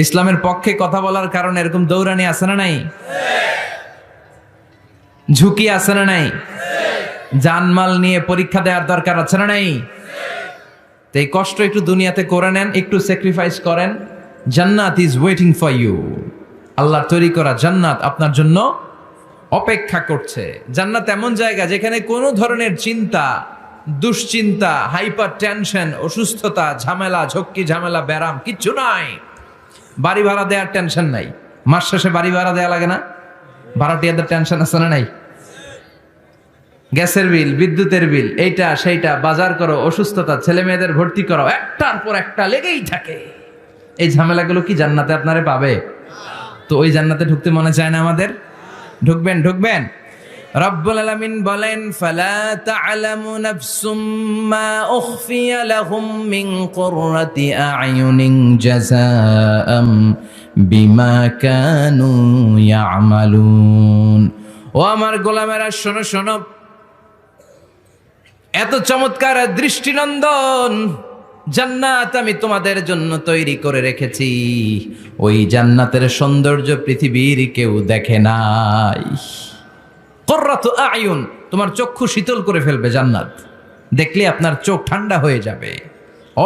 ইসলামের পক্ষে কথা বলার কারণে এরকম দৌড়ানি আছে না নাই? ঝুঁকি আছে না নাই? জানমাল নিয়ে পরীক্ষা দেওয়ার দরকার আছে না নাই? তো এই কষ্ট একটু দুনিয়াতে করে নেন, একটু স্যাক্রিফাইস করেন। জান্নাত ইজ ওয়েটিং ফর ইউ। আল্লাহর তৈরি করা জান্নাত আপনার জন্য অপেক্ষা করছে। জান্নাত এমন জায়গা যেখানে কোনো ধরনের চিন্তা, দুশ্চিন্তা, হাইপার টেনশন, অসুস্থতা, ঝামেলা, ঝক্কি ঝামেলা, ব্যারাম কিচ্ছু নাই। বাড়ি ভাড়া দেওয়ার টেনশন নাই। মাস শেষে বাড়ি ভাড়া দেওয়া লাগে না? ভাড়াটিয়াদের টেনশন আছে না নাই? গ্যাসের বিল, বিদ্যুতের বিল, এইটা সেইটা, বাজার করো, অসুস্থতা, ছেলে মেয়েদের ভর্তি করো, একটার পর একটা লেগেই থাকে। এই ঝামেলাগুলো কি জান্নাতে আপনারে পাবে? তো ওই জান্নাতে ঢুকতে মনে চায় না আমাদের? ঢুকবেন ঢুকবেন। রব্বুল আলামিন বলেন, ফালা তা'লামু নাফসুম মা উখফিয়া লাহুম মিন কুররাতি আ'য়ুনিন জাযাআম বিমা কানু ইয়া'মালুন। ও আমার গোলামেরা, শোনো শোনো, এত চমৎকার দৃষ্টিনন্দন জান্নাত আমি তোমাদের জন্য তৈরি করে রেখেছি। ওই জান্নাতের সৌন্দর্য পৃথিবীর কেউ দেখে নাই। কুররাতু আ'য়ুন, তোমার চক্ষু শীতল করে ফেলবে জান্নাত। দেখলে আপনার চোখ ঠান্ডা হয়ে যাবে।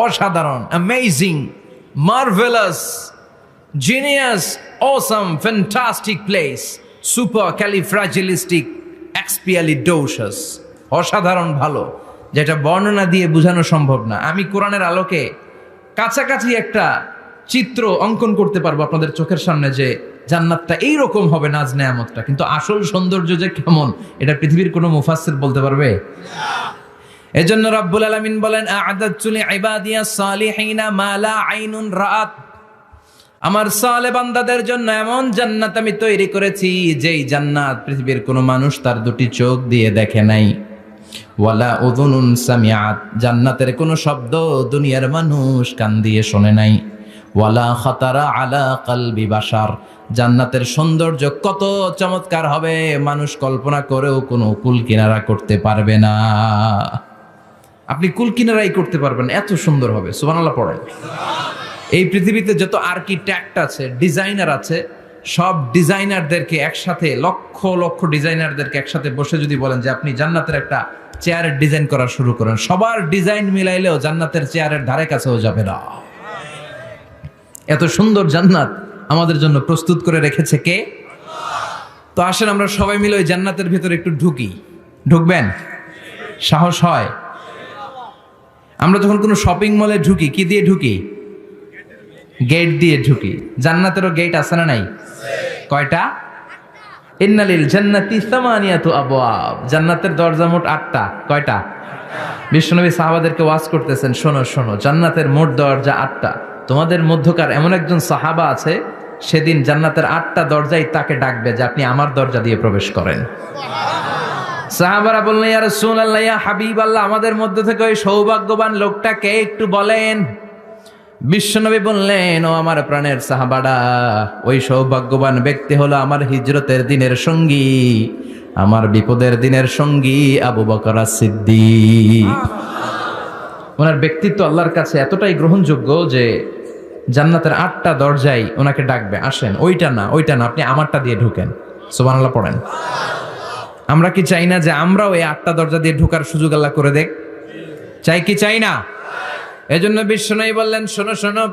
অসাধারণ, amazing, marvellous, genius, awesome, fantastic place, supercalifragilisticexpialidocious. অসাধারণ ভালো, যেটা বর্ণনা দিয়ে বোঝানো সম্ভব না। আমি কোরআনের আলোকে কাছাকাছি একটা চিত্র অঙ্কন করতে পারবো আপনাদের চোখের সামনে, যে জান্নাতটা এইরকম হবে, নাজ নেয়ামতটা। কিন্তু আসল সৌন্দর্য যে কেমন, এটা পৃথিবীর কোনো মুফাসসির বলতে পারবে? এজন্য রাব্বুল আলামিন বলেন, আ'আদাতু লিইবাদিয়াস সালিহিনা মা লা আইনুন রাআত। আমার সালে বান্দাদের জন্য এমন জান্নাত আমি তৈরি করেছি, যেই জান্নাত পৃথিবীর কোনো মানুষ তার দুটি চোখ দিয়ে দেখে নাই। ওয়ালা উযুনুন সামিআত, জান্নাতের কোনো শব্দ দুনিয়ার মানুষ কান দিয়ে শোনে নাই। ওয়ালা খাতারা আলা কলবি বাশার, জান্নাতের সৌন্দর্য কত চমৎকার হবে মানুষ কল্পনা করেও কোনো কুল কিনারা করতে পারবে না। আপনি কুল কিনারাই করতে পারবেন, এত সুন্দর হবে। সুবহানাল্লাহ পড়েন। এই পৃথিবীতে যত আর্কিটেক্ট আছে, ডিজাইনার আছে, সব ডিজাইনারদেরকে একসাথে, লক্ষ লক্ষ ডিজাইনারদেরকে একসাথে বসে যদি বলেন যে আপনি জান্নাতের একটা চেয়ারের ডিজাইন করা শুরু করেন, সবার ডিজাইন মিলাইলেও জান্নাতের চেয়ারের ধারে কাছেও যাবে না। এত সুন্দর জান্নাত আমাদের জন্য প্রস্তুত করে রেখেছে কে? তো আসেন আমরা সবাই মিলে ওই জান্নাতের ভিতরে একটু ঢুকি। ঢুকবেন? সাহস হয়? আমরা যখন কোনো শপিং মলে ঢুকি, কি দিয়ে ঢুকি? গেট দিয়ে ঢুকি। জান্নাতেরও গেট আছে না নাই? কয়টা? ইন্নালিল জান্নাতি সামানিয়াতু আবওয়াব, জান্নাতের দরজা মোট 8টা। কয়টা? বিশ্বনবী সাহাবাদেরকে ওয়াজ করতেছেন, শোনো শোনো, জান্নাতের মোট দরজা 8টা। তোমাদের মধ্যকার এমন একজন সাহাবা আছে, সেদিন জান্নাতের 8টা দরজাই তাকে ডাকবে যে আপনি আমার দরজা দিয়ে প্রবেশ করেন। সাহাবারা বললেন, ইয়া রাসূলুল্লাহ, ইয়া হাবিবাল্লাহ, আমাদের মধ্যে থেকে ওই সৌভাগ্যবান লোকটা কে, একটু বলেন। বিশ্বনবী বললেন, ও আমার প্রাণের সাহাবারা, ওই সৌভাগ্যবান ব্যক্তি হলো আমার হিজরতের দিনের সঙ্গী, আমার বিপদের দিনের সঙ্গী আবু বকর as-সিদ্দিক। ওনার ব্যক্তিত্ব আল্লাহর কাছে এতটাই গ্রহণযোগ্য যে জান্নাতের 8টা দরজাই ওনাকে ডাকবে, আসেন। ওইটা না, ওইটা না, আপনি আমারটা দিয়ে ঢুকেন। সুবহানাল্লাহ পড়েন। আমরা কি চাই না যে আমরাও এই 8টা দরজা দিয়ে ঢোকার সুযোগ আল্লাহ করে দেখ? চাই কি চাই না? এজন্য বিশ্বনবী বললেন, শোনো শোনো,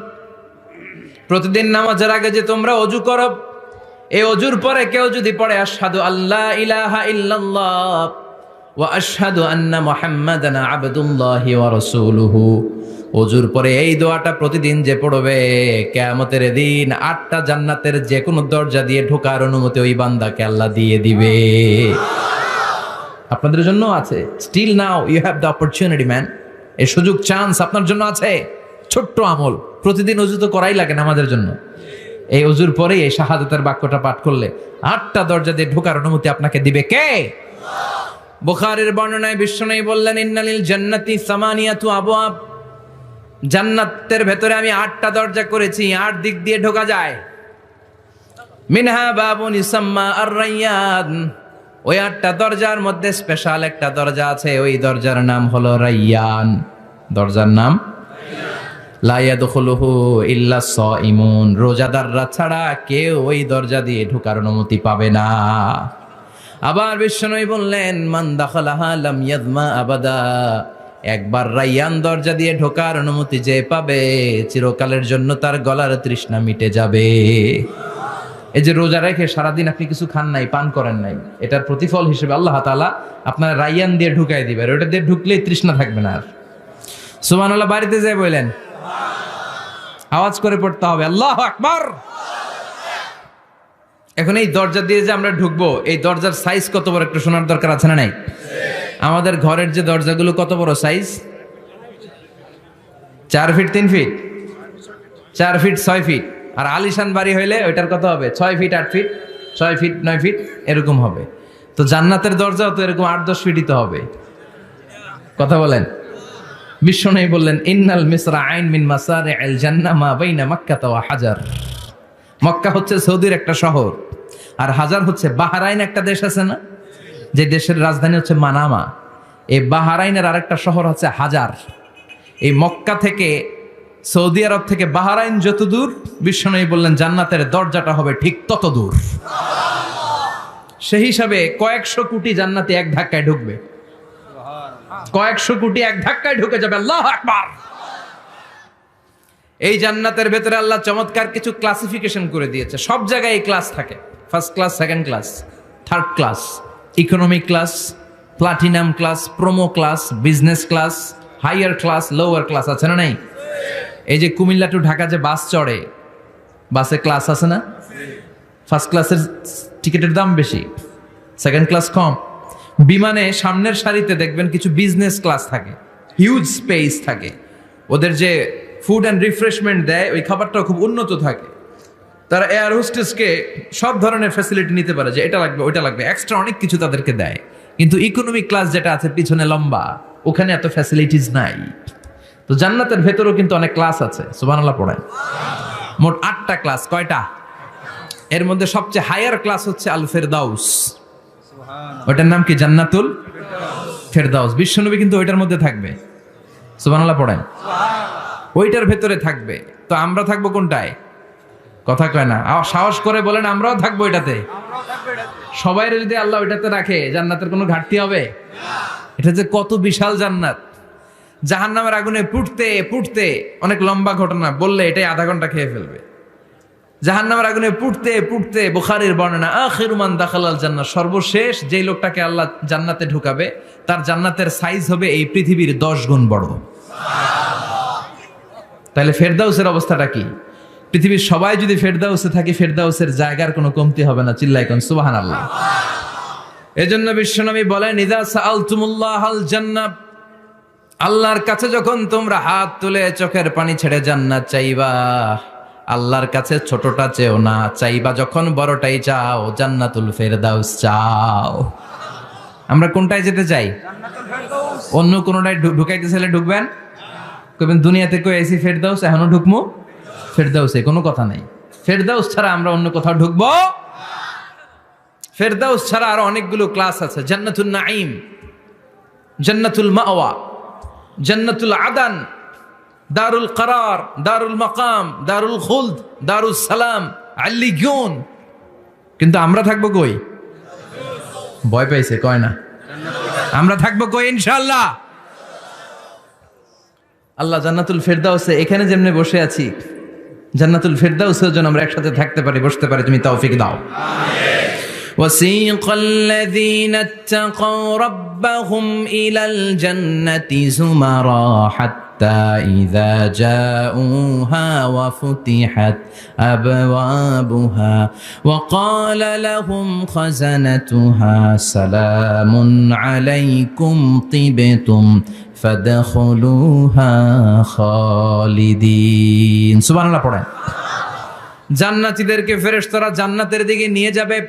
প্রতিদিন নামাজের আগে যে তোমরা ওযু করো, এই ওযুর পরে কেউ যদি পড়ে আশহাদু আল্লা ইলাহা ইল্লাল্লাহ ওয়া আশহাদু আন্না মুহাম্মাদান আবদুল্লাহি ওয়া রাসূলুহু, ওযুর পরে এই দোয়াটা প্রতিদিন যে পড়বে, কিয়ামতের দিন 8টা জান্নাতের যে কোনো দরজা দিয়ে ঢোকার অনুমতি ওই বান্দাকে আল্লাহ দিয়ে দিবে। আপনাদের জন্য আছে। Still now you have the opportunity man. এই সুযোগ, চান্স আপনার জন্য আছে। ছোট্ট আমল, প্রতিদিন ওযু তো করাই লাগে না আমাদের জন্য। এই ওযুর পরে এই শাহাদাতের বাক্যটা পাঠ করলে 8টা দরজা দিয়ে ঢোকার অনুমতি আপনাকে দিবে কে? বুখারীর বর্ণনায় বিশ্বনবী বললেন, ইন্নালিল জান্নাতি সামানিয়াতু আবওয়াব, জান্নাতের ভেতরে আমি 8টা দরজা করেছি, 8 দিক দিয়ে ঢোকা যায়। মিনহা বাবুন ইউসাম্মা আর-রায়্যান, ওই 8টা দরজার মধ্যে স্পেশাল একটা দরজা আছে, ওই দরজার নাম হলো রায়্যান। দরজার নাম লা ইয়াদখুলুহু ইল্লা সাইমুন, রোজাদাররা ছাড়া কেউ ওই দরজা দিয়ে ঢোকার অনুমতি পাবে না। আবার বিশ্বনবী বললেন, মান দাখালাহা লাম ইয়াযমা আবাদা, একবার রায়্যান দরজা দিয়ে ঢোকার অনুমতি যে পাবে চিরকালের জন্য তার গলার তৃষ্ণা মিটে যাবে। এই যে রোজা রেখে সারাদিন আপনি কিছু খান নাই, পান করেন নাই, এটার প্রতিফল হিসেবে আল্লাহ তাআলা আপনার রায়্যান দিয়ে ঢুকাই দিবে, ওটা দিয়ে ঢুকলেই তৃষ্ণা থাকবে না আর। সুবহানাল্লাহ। বাড়িতে যেয়ে বললেন, আওয়াজ করে পড়তে হবে আল্লাহু আকবার। এখন এই দরজা দিয়ে যে আমরা ঢুকবো, এই দরজার সাইজ কত বড় একটু শোনার দরকার আছে না নাই? আমাদের ঘরের যে দরজাগুলো কত বড় size? 4 feet 3 feet 4 feet 6 feet. আর আলিশান বাড়ি হইলে ওইটার কত হবে? 6 ফিট 8 ফিট 6 ফিট 9 ফিট এরকম হবে। তো জান্নাতের দরজাও তো এরকম 8-10 ফিটই তো হবে। কথা বলেন। বিশ্বনবী বললেন, ইন্নাল মিসরাআইন মিন মাসারি'আল জান্নাহ মা বাইনা মাক্কাহ ওয়া হাজার। মক্কা হচ্ছে সৌদির একটা শহর, আর হাজার হচ্ছে বাহরাইন, একটা দেশ আছে না, যে দেশের রাজধানী হচ্ছে মানামা। এই বাহরাইনের আরেকটা শহর হচ্ছে হাজার। এই মক্কা থেকে, সৌদি আরব থেকে বাহরাইন যত দূর, বিশ্বনবী বললেন জান্নাতের দরজাটা হবে ঠিক তত দূর। সেই হিসাবে কয়েকশো কোটি জান্নাতে এক ধাক্কায় ঢুকবে, কয়েকশো কোটি এক ধাক্কায় ঢুকে যাবে। আল্লাহু আকবার। এই জান্নাতের ভেতরে আল্লাহ চমৎকার কিছু ক্লাসিফিকেশন করে দিয়েছে। সব জায়গায় এই ক্লাস থাকে, first class, second class, third class, economic class, platinum class, promo class, business class, higher class, lower class, আছে না নাই? এই যে কুমিল্লা টু ঢাকা যে বাস চড়ে, বাসে ক্লাস আছে না? ফার্স্ট ক্লাসের টিকিটের দাম বেশি, সেকেন্ড ক্লাস কম। বিমানে সামনের সারিতে দেখবেন কিছু বিজনেস ক্লাস থাকে, হিউজ স্পেস থাকে, ওদের যে ফুড অ্যান্ড রিফ্রেশমেন্ট দেয় ওই খাবারটাও খুব উন্নত থাকে। তারা এয়ার হোস্টেসকে সব ধরনের ফ্যাসিলিটি নিতে পারে, যে এটা লাগবে ওইটা লাগবে, এক্সট্রা অনেক কিছু তাদেরকে দেয়। কিন্তু ইকোনমিক ক্লাস যেটা আছে পিছনে লম্বা, ওখানে এত ফ্যাসিলিটিস নাই। তো জান্নাতের ভেতরেও কিন্তু অনেক ক্লাস আছে। সুবহানাল্লাহ পড়েন। মোট 8টা ক্লাস। কয়টা? এর মধ্যে সবচেয়ে হায়ার ক্লাস হচ্ছে আল ফেরদাউস। ওটার নাম কি? জান্নাতুল ফেরদাউস। বিশ্বনবী কিন্তু ওইটার মধ্যে থাকবে। সুবহানাল্লাহ পড়েন। ওইটার ভেতরে থাকবে। তো আমরা থাকবো কোনটায়? কথা কয় না, সাহস করে বলেন আমরাও থাকবো এটাতে। সবাই যদি আল্লাহ ওইটাতে রাখে, জান্নাতের কোনো ঘাটতি হবে? এটা যে কত বিশাল জান্নাত! জাহান্নামের আগুনে পুড়তে পুড়তে, অনেক লম্বা ঘটনা, বললে এটাই আধা ঘন্টা খেয়ে ফেলবে। জাহান্নামের আগুনে পুড়তে পুড়তে, বুখারীর বর্ণনা, আখিরু মান দাখালাল জান্নাহ, সর্বশেষ যেই লোকটাকে আল্লাহ জান্নাতে ঢুকাবে, তার জান্নাতের সাইজ হবে এই পৃথিবীর 10 গুণ বড়। তাহলে ফেরদাউসের অবস্থাটা কি? পৃথিবীর সবাই যদি ফেরদাউসে থাকে, ফেরদাউসের জায়গার কোনো কমতি হবে না। চিল্লায় কোন সুবহানাল্লাহ। এজন্য বিশ্বনবী বলেন, ইযা সাআলতুমুল্লাহাল জান্নাহ, আল্লাহর কাছে যখন তোমরা হাত তুলে চোখের পানি ছেড়ে জান্নাত চাইবা, আল্লাহর কাছে ছোটটা চেও না, চাইবা যখন বড়টাই চাও, জান্নাতুল ফেরদাউস চাও। আমরা কোনটায় যেতে চাই? অন্য কোনটায় ঢুকাইতে চাইলে ঢুকবেন? কইবেন দুনিয়াতে কই আইছি ফেরদাউস, এখনো ঢুকমু ফেরদাউসে? কোনো কথা নাই। ফেরদাউস ছাড়া আমরা অন্য কোথাও ঢুকবো? ফেরদাউস ছাড়া আরো অনেকগুলো ক্লাস আছে। জান্নাতুল নাঈম, জান্নাতুল মাওয়া, জান্নাতুল আদান, দারুল করার, দারুল মাকাম, দারুল খুলদ, দারুল সালাম, আল্লিগুন। কিন্তু আমরা থাকবো কই? ভয় পাইছে, কয় না। আমরা থাকবো কই? ইনশাআল্লাহ। আল্লাহ জান্নাতুল ফেরদাউসে, এখানে যেমনে বসে আছি, জান্নাতুল ফেরদাউসের জন্য আমরা একসাথে থাকতে পারি, বসতে পারি। তুমি তৌফিক দাও। وسيق الذين اتقوا ربهم إلى الجنة زمرا حتى إذا جاءوها وفتحت أبوابها وقال لهم خزنتها سلام عليكم طبتم فادخلوها خالدين। সুবহানাল্লাহ পড়েন। জান্নাতীদেরকে ফেরেশতারা জান্নাতের দিকে নিয়ে যাবে।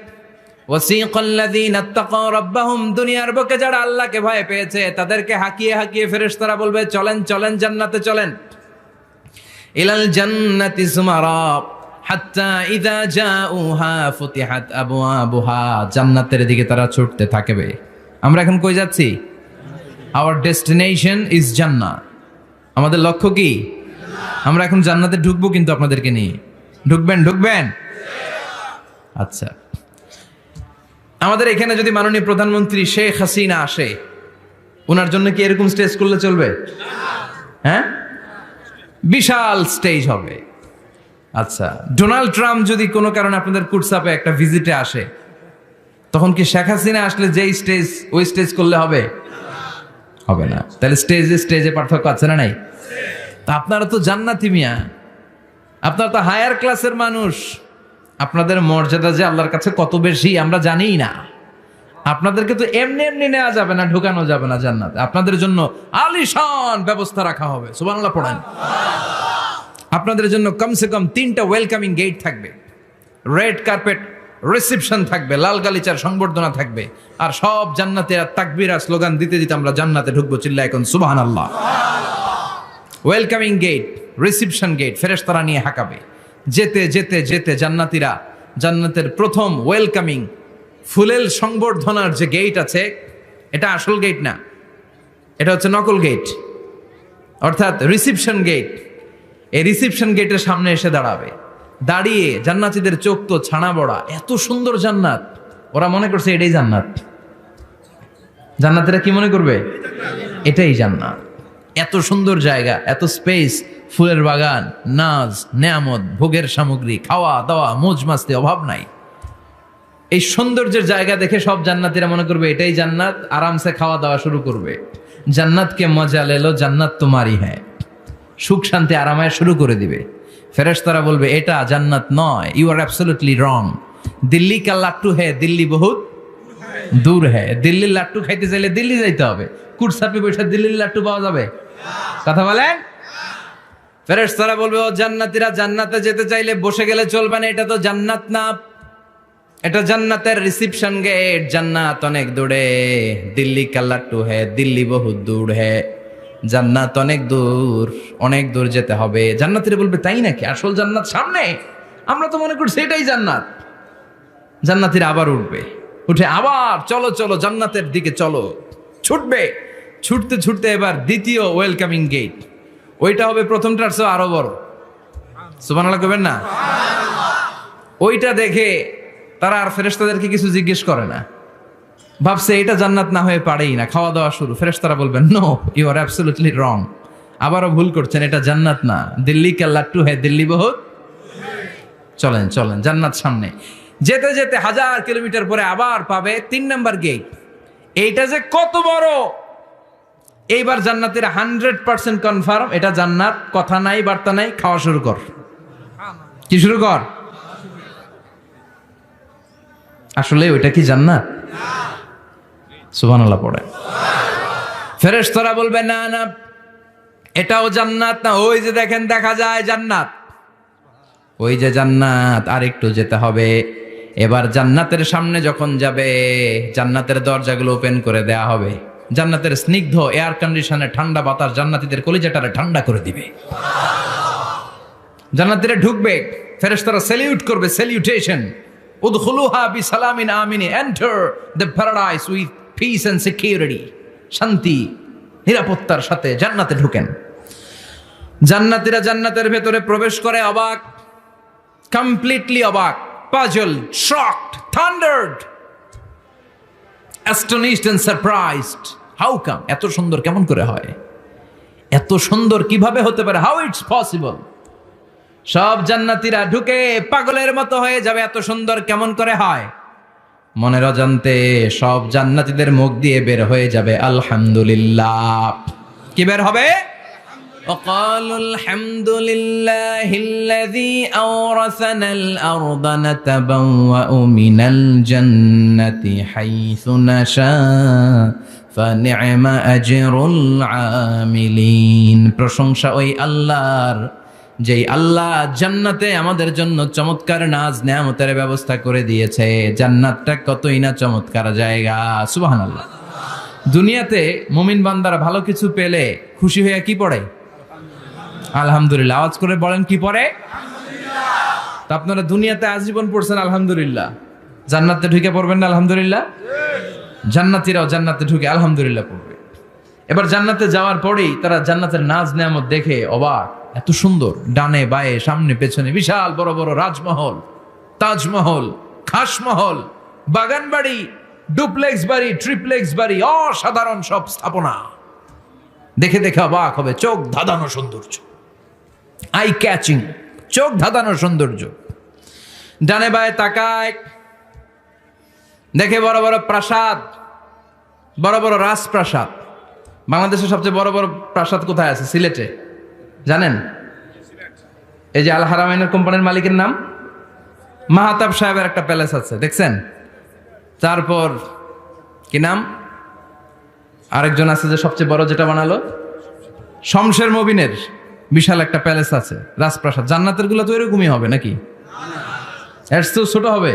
ওয়াসিকাল্লাযীনা ইত্তাকাউ রাব্বাহুম, দুনিয়ার বুকে যারা আল্লাহকে ভয় পেয়েছে তাদেরকে হাঁকিয়ে হাঁকিয়ে ফেরেশতারা বলবে, চলেন চলেন জান্নাতে চলেন। ইলাল জান্নাতি যুমারা হাত্তা ইযা জাউহা ফুতিহাত আবওয়াবুহা, জান্নাতের দিকে তারা ছুটতে থাকবে। আমরা এখন কই যাচ্ছি? আওয়ার ডেস্টিনেশন ইজ জান্নাহ। আমাদের লক্ষ্য কি? আমরা এখন জান্নাতে ঢুকবো কিন্তু আপনাদেরকে নিয়ে। ঢুকবেন? ঢুকবেন? আচ্ছা, আমাদের এখানে যদি মাননীয় প্রধানমন্ত্রী শেখ হাসিনা আসে, ওনার জন্য কি এরকম স্টেজ করলে চলবে? হ্যাঁ, বিশাল স্টেজ হবে। আচ্ছা, ডোনাল্ড ট্রাম্প যদি কোনো কারণে আপনাদের কুটসাপে একটা ভিজিটে আসে, তখন কি শেখ হাসিনা আসলে যেই স্টেজ ওই স্টেজ করলে হবে? হবে না। তাহলে স্টেজে পার্থক্য আছে না নাই? তা আপনারা তো জান্নাতি মিয়া, আপনারা তো হায়ার ক্লাসের মানুষ, আপনাদের মর্যাদা যে আল্লাহর কাছে কত বেশি আমরা জানিই না। আপনাদেরকে তো এমনি এমনি নেওয়া যাবে না, ঢুকানো যাবে না জান্নাতে। আপনাদের জন্য আলিশান ব্যবস্থা রাখা হবে। সুবহানাল্লাহ পড়েন। আপনাদের জন্য কমসে কম 3টা ওয়েলকামিং গেট থাকবে, রেড কার্পেট রিসেপশন থাকবে, লাল গালিচার সংবর্ধনা থাকবে, আর সব জান্নাতীরা তাকবীরা স্লোগান দিতে দিতে আমরা জান্নাতে ঢুকবো। চিল্লায় এখন সুবহানাল্লাহ। ওয়েলকামিং গেট, রিসেপশন গেট ফেরেশতারা নিয়ে হাঁকাবে। যেতে যেতে যেতে জান্নাতীরা জান্নাতের প্রথম ওয়েলকামিং ফুলেল সংবর্ধনার যে গেট আছে, এটা আসল গেট না, এটা হচ্ছে নকল গেট, অর্থাৎ রিসেপশন গেট। এই রিসেপশন গেটের সামনে এসে দাঁড়াবে। দাঁড়িয়ে জান্নাতীদের চোখ তো ছানা বড়া, এত সুন্দর জান্নাত, ওরা মনে করছে এটাই জান্নাত। জান্নাতীরা কি মনে করবে? এটাই জান্নাত। এত সুন্দর জায়গা, এত স্পেস, ফুলের বাগান, নাজ নেয়ামত, ভোগের সামগ্রী, খাওয়া দাওয়া, মৌজ মাস্তি, অভাব নাই। এই সৌন্দর্যের জায়গা দেখে সব জান্নাতীরা মনে করবে এটাই জান্নাত, আরামসে খাওয়া দাওয়া শুরু করবে। জান্নাতকে মজা লেলো, জান্নাত তোমারই হ্যাঁ, সুখ শান্তি আরামায় শুরু করে দিবে। ফেরেশতারা বলবে এটা জান্নাত নয়, you are absolutely wrong. Delhi কা লাট্টু হ্যাঁ, দিল্লি বহুত দূর হ্যাঁ। দিল্লির লাট্টু খাইতে চাইলে দিল্লি যাইতে হবে, কুটসাপে বসে দিল্লির লাট্টু পাওয়া যাবে? কথা বলেন। ফেরেশতারা বলবে ও জান্নাতীরা, জান্নাতে যেতে চাইলে বসে গেলে চলবে না, এটা তো জান্নাত না, এটা জান্নাতের রিসেপশন গেট। জান্নাত অনেক দূরে, দিল্লি কা লাট্টু হ্যাঁ, দিল্লি বহুত দূর হ্যাঁ। জান্নাত অনেক দূর, অনেক দূর যেতে হবে। জান্নাতীরা বলবে তাই নাকি? আসল জান্নাত সামনে, আমরা তো মনে করছি এটাই জান্নাত। জান্নাতীরা আবার উঠবে, উঠে আবার চলো চলো জান্নাতের দিকে চলো, ছুটবে। ছুটতে ছুটতে এবার দ্বিতীয় ওয়েলকামিং গেট, ওইটা হবে প্রথমটার চেয়ে আরো বড়। সুবহানাল্লাহ কইবেন না? ওইটা দেখে তারা আর ফেরেশতাদেরকে কিছু জিজ্ঞেস করে না, ভাবছে এটা জান্নাত না হয়ে পারেই না, খাওয়া দাওয়া শুরু। ফেরেশতারা বলবেন no, you are absolutely wrong, আবারও ভুল করছেন, এটা জান্নাত না, দিল্লি কা লাট্টু হ্যাঁ, দিল্লি বহুত। চলেন চলেন, জান্নাত সামনে। যেতে যেতে 1000 কিলোমিটার পরে আবার পাবে 3 নাম্বার গেট। এইটা যে কত বড়, এইবার জান্নাতের 100% কনফার্ম এটা জান্নাত, কথা নাই বার্তা নাই, খাওয়া শুরু কর। কি শুরু কর? আসলে ওইটা কি জান্নাত? সুবহানাল্লাহ পড়ে। ফেরেশতারা বলবে না না, এটাও জান্নাত না, ওই যে দেখেন দেখা যায় জান্নাত, ওই যে জান্নাত, আর একটু যেতে হবে। এবার জান্নাতের সামনে যখন যাবে, জান্নাতের দরজাগুলো ওপেন করে দেয়া হবে। জান্নাতের স্নিগ্ধ এয়ার কন্ডিশনে ঠান্ডা বাতাস জান্নাতীদের কলিজাটারে ঠান্ডা করে দিবে। জান্নাতীরা ঢুকবে, ফেরেশতারা স্যালিউট করবে, স্যালিউটেশন, উদখুলুহা বিসালামিন আমিন, enter the paradise with peace and security, শান্তি নিরাপত্তার সাথে জান্নাতে ঢুকেন। জান্নাতীরা জান্নাতের ভেতরে প্রবেশ করে অবাক, কমপ্লিটলি অবাক, puzzled, shocked, thundered, astonished and surprised. How come? এত সুন্দর কেমন করে হয়? এত সুন্দর কিভাবে হতে পারে? How it's possible? সব জান্নাতীরা ঢুকে পাগলের মতো হয়ে যাবে, এত সুন্দর কেমন করে হয়? মনের অজান্তে সব জান্নাতীদের মুখ দিয়ে বের হয়ে যাবে আলহামদুলিল্লাহ। কি বের হবে? وقالوا الحمد لله الذي أورثنا الأرض نتبوأ من الجنة حيث نشاء فنعم أجر العاملين। প্রশংসা ওই আল্লাহর, যেই আল্লাহ জান্নাতে আমাদের জন্য চমৎকার নাজ নেয়ামতের ব্যবস্থা করে দিয়েছে। জান্নাতটা কতই না চমৎকার জায়গা। সুবহানাল্লাহ। দুনিয়াতে মুমিন বান্দারা ভালো কিছু পেলে খুশি হয়ে কি পড়ে? আলহামদুলিল্লাহ। আওয়াজ করে বলেন কি পড়ে? তা আপনারা দুনিয়াতে আজীবন পড়ছেন আলহামদুলিল্লাহ, জান্নাতে ঢুকে পড়বেন না আলহামদুলিল্লাহ? জান্নাতীরাও জান্নাতে ঢুকে আলহামদুলিল্লাহ পড়বে। এবার জান্নাতে যাওয়ার পরেই তারা জান্নাতের নাজ নেয়ামত দেখে অবাক, এত সুন্দর, ডানে বায়ে সামনে পেছনে বিশাল বড় বড় রাজমহল, তাজমহল, খাসমহল, বাগান বাড়ি, ডুপ্লেক্স বাড়ি, ট্রিপ্লেক্স বাড়ি, অসাধারণ সব স্থাপনা। দেখে দেখে অবাক হবে, চোখ ধাঁধানো সৌন্দর্য, আই ক্যাচিং, চোখ ধাঁধানো সৌন্দর্য। ডানে বায়ে তাকায়, দেখে বড় বড় প্রাসাদ, বড় বড় রাজপ্রাসাদ। বাংলাদেশের সবচেয়ে বড় বড় প্রাসাদ কোথায় আছে? সিলেটে, জানেন? এই যে আল হারামাইনের কোম্পানির মালিকের নাম মাহাতাব সাহেবের একটা প্যালেস আছে, দেখছেন? তারপর কি নাম আরেকজন আছে যে সবচেয়ে বড় যেটা বানালো, শমশের মবিনের বিশাল একটা প্যালেস আছে, রাজপ্রাসাদ। জান্নাতের গুলো তো এরকমই হবে নাকি? এর তো ছোট হবে?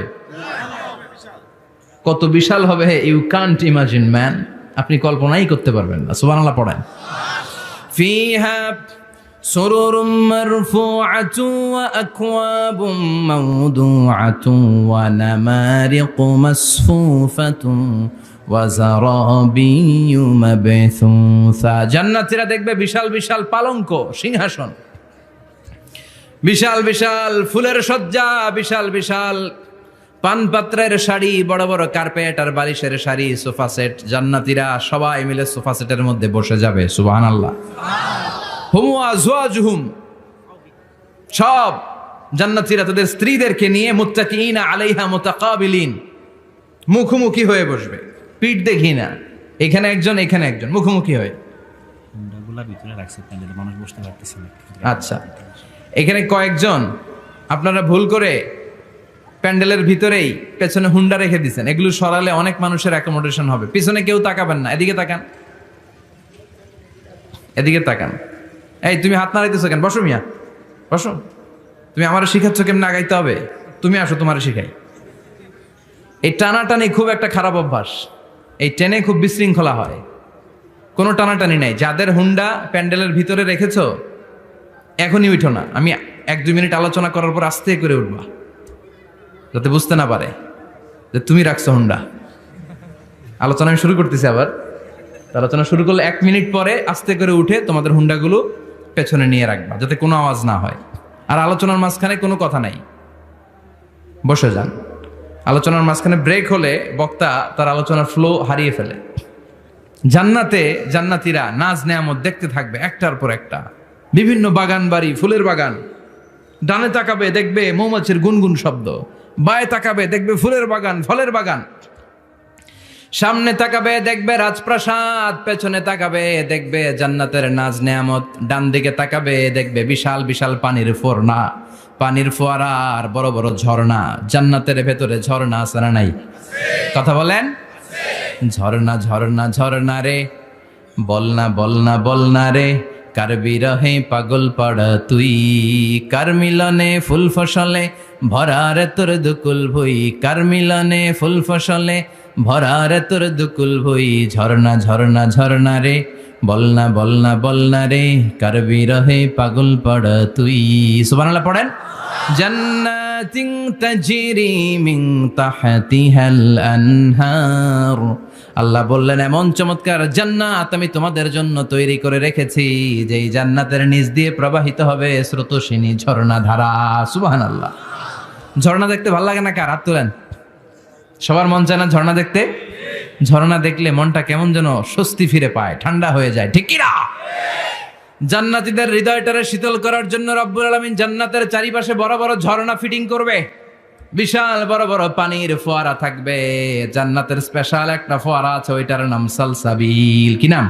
কত বিশাল হবে, ইউ কান্ট ইমাজিন ম্যান, আপনি কল্পনাই করতে পারবেন না। সুবহানাল্লাহ পড়েন। ফিহা সুরুরুম মারফুআতুন ওয়া আকওয়াবুম মাওদুআতুন ওয়া নামারিকু মাসফুফাতুন ওয়া যারাবিয়্যু মাবথুসা। জান্নাতীরা দেখবে বিশাল বিশাল পালঙ্ক, সিংহাসন, বিশাল বিশাল ফুলের সজ্জা, বিশাল বিশাল পানপাত্রের শাড়ি, বড় বড় কার্পেট আর বালিশের শাড়ি, সোফা সেট। জান্নাতীরা সবাই মিলে সোফা সেটের মধ্যে বসে যাবে। সুবহানাল্লাহ। হুম আজওয়াজুহুম, সব জান্নাতীরা তাদের স্ত্রীদেরকে নিয়ে মুত্তাকিইনা আলাইহা মুতাকাবিলিন, মুখোমুখি হয়ে বসবে, পিঠ দেখি না, এখানে একজন এখানে একজন, মুখোমুখি হয়ে। ভিতরে রাখছে, মানুষ বসতে পারতেছে না। আচ্ছা, এখানে কয়েকজন আপনারা ভুল করে প্যান্ডেলের ভিতরেই পেছনে হুন্ডা রেখে দিচ্ছেন, এগুলো সরালে অনেক মানুষের অ্যাকোমোডেশন হবে। পিছনে কেউ তাকাবেন না, এদিকে তাকান, এদিকে তাকান। এই তুমি হাত নাড়াইতেছো কেন? বসো মিয়া, বসো। তুমি আমার শিখাচ্ছ কেমন আগাইতে হবে? তুমি আসো, তোমার শিখাই। এই টানাটানি খুব একটা খারাপ অভ্যাস, এই টেনে খুব বিশৃঙ্খলা হয়। কোনো টানাটানি নাই। যাদের হুন্ডা প্যান্ডেলের ভিতরে রেখেছো এখনই উঠো না, আমি 1-2 মিনিট আলোচনা করার পর আস্তে করে উঠবা, যাতে বুঝতে না পারে যে তুমি রাখছো হুন্ডা। আলোচনা আমি শুরু করতেছি আবার। আলোচনা শুরু করলে 1 মিনিট পরে আস্তে করে উঠে তোমাদের হুন্ডাগুলো পেছনে নিয়ে রাখবা, যাতে কোনো আওয়াজ না হয়। আর আলোচনার মাঝখানে কোনো কথা নাই, বসে যান। আলোচনার মাঝখানে ব্রেক হলে বক্তা তার আলোচনার ফ্লো হারিয়ে ফেলে। জান্নাতে জান্নাতীরা নাজ নেয়ামত দেখতে থাকবে একটার পর একটা, বিভিন্ন বাগান বাড়ি, ফুলের বাগান। ডানে তাকাবে দেখবে মৌমাছির গুনগুন শব্দ, বায়ে তাকাবে দেখবে ফুলের বাগান, ফলের বাগান। সামনে তাকাবে দেখবে রাজপ্রাসাদ, পেছনে তাকাবে দেখবে জান্নাতের নাজ নেয়ামত। ডান দিকে তাকাবে দেখবে বিশাল বিশাল পানির ফোয়ারা, পানির ফোয়ারা আর বড় বড় ঝর্ণা। জান্নাতের ভেতরে ঝর্ণা আছে না নাই? কথা বলেন। ঝর্ণা ঝর্ণা ঝর্ণা রে, বলনা বলনা বলনা রে, কার বিরহে পাগল পড়া তুই, কার মিলনে ফুল ফসলে ভরারে তোর দুকুল ভুই, কার মিলনে ফুল ফসলে ভরারে তোর দুকুল ভুই। ঝর্ণা ঝর্ণা ঝর্ণা রে, বলনা বলনা বলনা রে, কার বিরহে পাগল পড়া তুই। সুবহানাল্লাহ পড়েন। জান্নাতিন তাজরি মিন তাহতিহাল আনহার, আল্লাহ বললেন এমন চমৎকার জান্নাত আমি তোমাদের জন্য তৈরি করে রেখেছি, যেই জান্নাতের নিচ দিয়ে প্রবাহিত হবে স্রোতস্বিনী ঝর্ণা ধারা। সুবহানাল্লাহ। ঝর্ণা দেখতে ভালো লাগে না? কার হাত তোলেন। সবার মন চায় না ঝর্ণা দেখতে? ঝর্ণা দেখলে মনটা কেমন যেন স্বস্তি ফিরে পায়, ঠান্ডা হয়ে যায়, ঠিক কি না? জান্নাতীদের হৃদয়টারে শীতল করার জন্য রব্বুল আলামিন জান্নাতের চারিপাশে বড় বড় ঝর্ণা ফিটিং করবে, বিশাল বড় বড় পানির ফোয়ারা থাকবে। জান্নাতের স্পেশাল একটা ফোয়ারা আছে, ওইটার নাম সালসাবিল। কি নাম?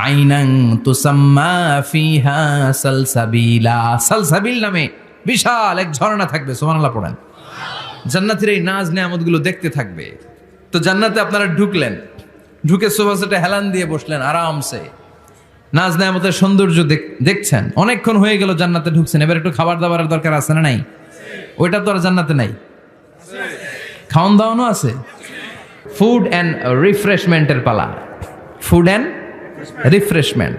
আইনান তুসাম্মা ফিহা সালসাবিলা। সালসাবিল নামে বিশাল এক ঝর্ণা থাকবে। সুবহানাল্লাহ পড়েন। জান্নাতের এই নাজ নেয়ামতগুলো দেখতে থাকবে। তো জান্নাতে আপনারা ঢুকলেন, ঢুকে সোফা সেটে হেলান দিয়ে বসলেন আরামসে, নাজ নেয়ামতের সৌন্দর্য দেখছেন। অনেকক্ষণ হয়ে গেল জান্নাতে ঢুকছেন, এবার একটু খাবার দাবারের দরকার আছে না নাই? ওইটা তো আর জান্নাতে নাই। খাওয়ান দাওয়ানো আছে। ফুড অ্যান্ড রিফ্রেশমেন্টের পালা, ফুড অ্যান্ড রিফ্রেশমেন্ট।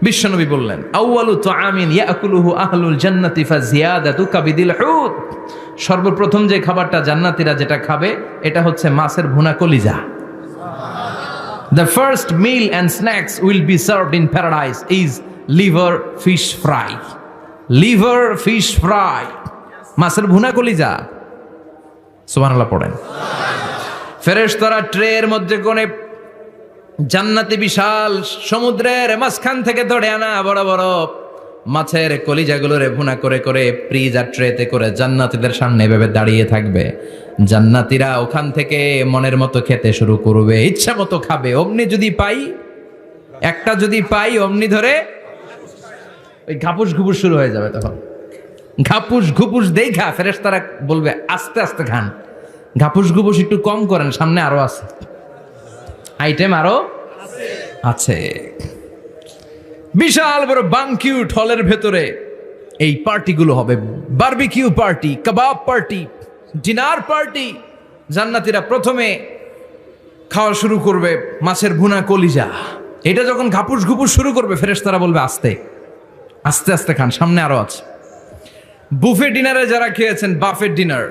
বিশ্বনবী বললেন আউয়ালু তুআমিন ইয়াকুলুহু আহলুল জান্নাতি ফাজিয়াদাতু কাবিদিল হুত, সর্বপ্রথম যে খাবারটা জান্নাতীরা যেটা খাবে এটা হচ্ছে মাছের ভুনা কলিজা। The first meal and snacks will be served in paradise is liver fish fry, liver fish fry, মাছের ভুনা কলিজা। সুবহানাল্লাহ পড়েন। ফেরেশতারা ট্রের মধ্যে কোণে জান্নাতি বিশাল সমুদ্রের মাঝখান থেকে ধরে আনা বড় বড় মাছের কলিজাগুলোরে ভুনা করে করে ফ্রিজ আর ট্রেতে করে জান্নাতীদের সামনে এভাবে দাঁড়িয়ে থাকবে। জান্নাতীরা ওখান থেকে মনের মতো খেতে শুরু করবে, ইচ্ছা মতো খাবে। অমনি যদি পাই, একটা যদি পাই, অমনি ধরে ওই ঘাপুস ঘুপুস শুরু হয়ে যাবে। তখন ঘাপুস ঘুপুস দেখা ফেরেশতারা বলবে আস্তে আস্তে খান, ঘাপুস ঘুপুস একটু কম করেন, সামনে আরো আছে, আইটেম আরো আছে। বিশাল বড় বানকিউট হলের ভেতরে এই পার্টিগুলো হবে, বারবিকিউ পার্টি, কাবাব পার্টি, ডিনার পার্টি। জান্নাতীরা প্রথমে খাওয়া শুরু করবে মাছের ভুনা কলিজা। এটা যখন ঘাপুস ঘুপুস শুরু করবে ফেরেশতারা বলবে আস্তে আস্তে আস্তে খান, সামনে আরো আছে। বুফে ডিনারে যারা খেয়েছেন, বাফেট ডিনার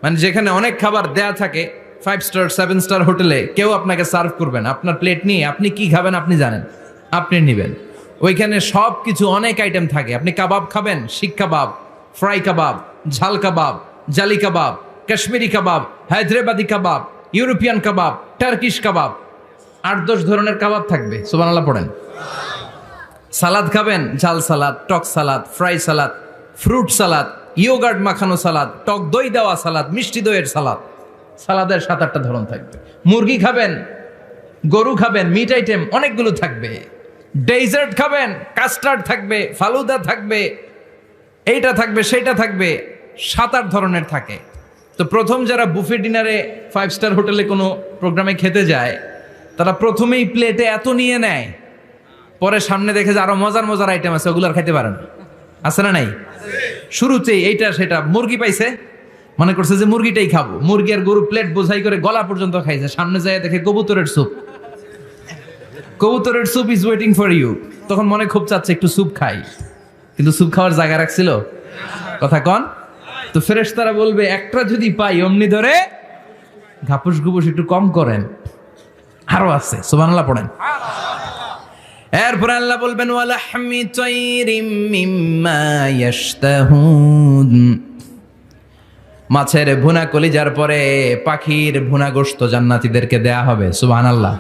মানে যেখানে অনেক খাবার দেয়া থাকে, 5 স্টার 7 স্টার হোটেলে কেউ আপনাকে সার্ভ করবেন, আপনার প্লেট নিয়ে আপনি কি খাবেন আপনি জানেন, আপনি নেবেন। ওইখানে সব কিছু অনেক আইটেম থাকে। আপনি কাবাব খাবেন, শিক কাবাব, ফ্রাই কাবাব, ঝাল কাবাব, জালি কাবাব, কাশ্মীরি কাবাব, হায়দ্রাবাদি কাবাব, ইউরোপিয়ান কাবাব, টার্কিশ কাবাব, 8-10 ধরনের কাবাব থাকবে। সুবহানাল্লাহ পড়েন। সালাদ খাবেন, ঝাল সালাদ, টক salad, fry salad, fruit salad, yoghurt মাখানো সালাদ, টক দই দেওয়া সালাদ, মিষ্টি দইয়ের সালাদ। সালাদের 7-8টা ধরন থাকবে। মুরগি খাবেন, গরু খাবেন, মিট আইটেম অনেকগুলো থাকবে। ডেজার্ট খাবেন, কাস্টার্ড থাকবে, ফালুদা থাকবে, এইটা থাকবে, সেইটা থাকবে, 7-8 ধরনের থাকে। তো প্রথম যারা বুফে ডিনারে 5 স্টার হোটেলে কোনো প্রোগ্রামে খেতে যায়, তারা প্রথমেই প্লেটে এত নিয়ে নেয়, পরে সামনে দেখে যে আরো মজার মজার আইটেম আছে, ওগুলো আর খাইতে পারে না। আছে না নাই? শুরুতেই এইটা সেটা মুরগি পাইছে, মনে করছে যে মুরগিটাই খাবো, মুরগি আর গরু প্লেট বোঝাই করে গলা পর্যন্ত খাইছে। সামনে যায় দেখে কবুতরের স্যুপ, কবুতরের soup is waiting for you. তখন মনে খুব চাচ্ছে একটু স্যুপ খাই, কিন্তু স্যুপ খাওয়ার জায়গা রাখছিল, কথা কন। তো ফেরেশতারা বলবে একটা যদি পাই অমনি ধরে ঘাপুস ঘুপুস একটু কম করেন, আরো আছে। সুবহানাল্লাহ পড়েন। এরপর আল্লাহ বলবেন ওয়ালাহমি তাইরিম মিম্মা ইয়াশতাহুন। মাছের ভুনা কলিজার পরে পাখির ভুনা গোশত জান্নাতীদেরকে দেয়া হবে। সুবহানাল্লাহ।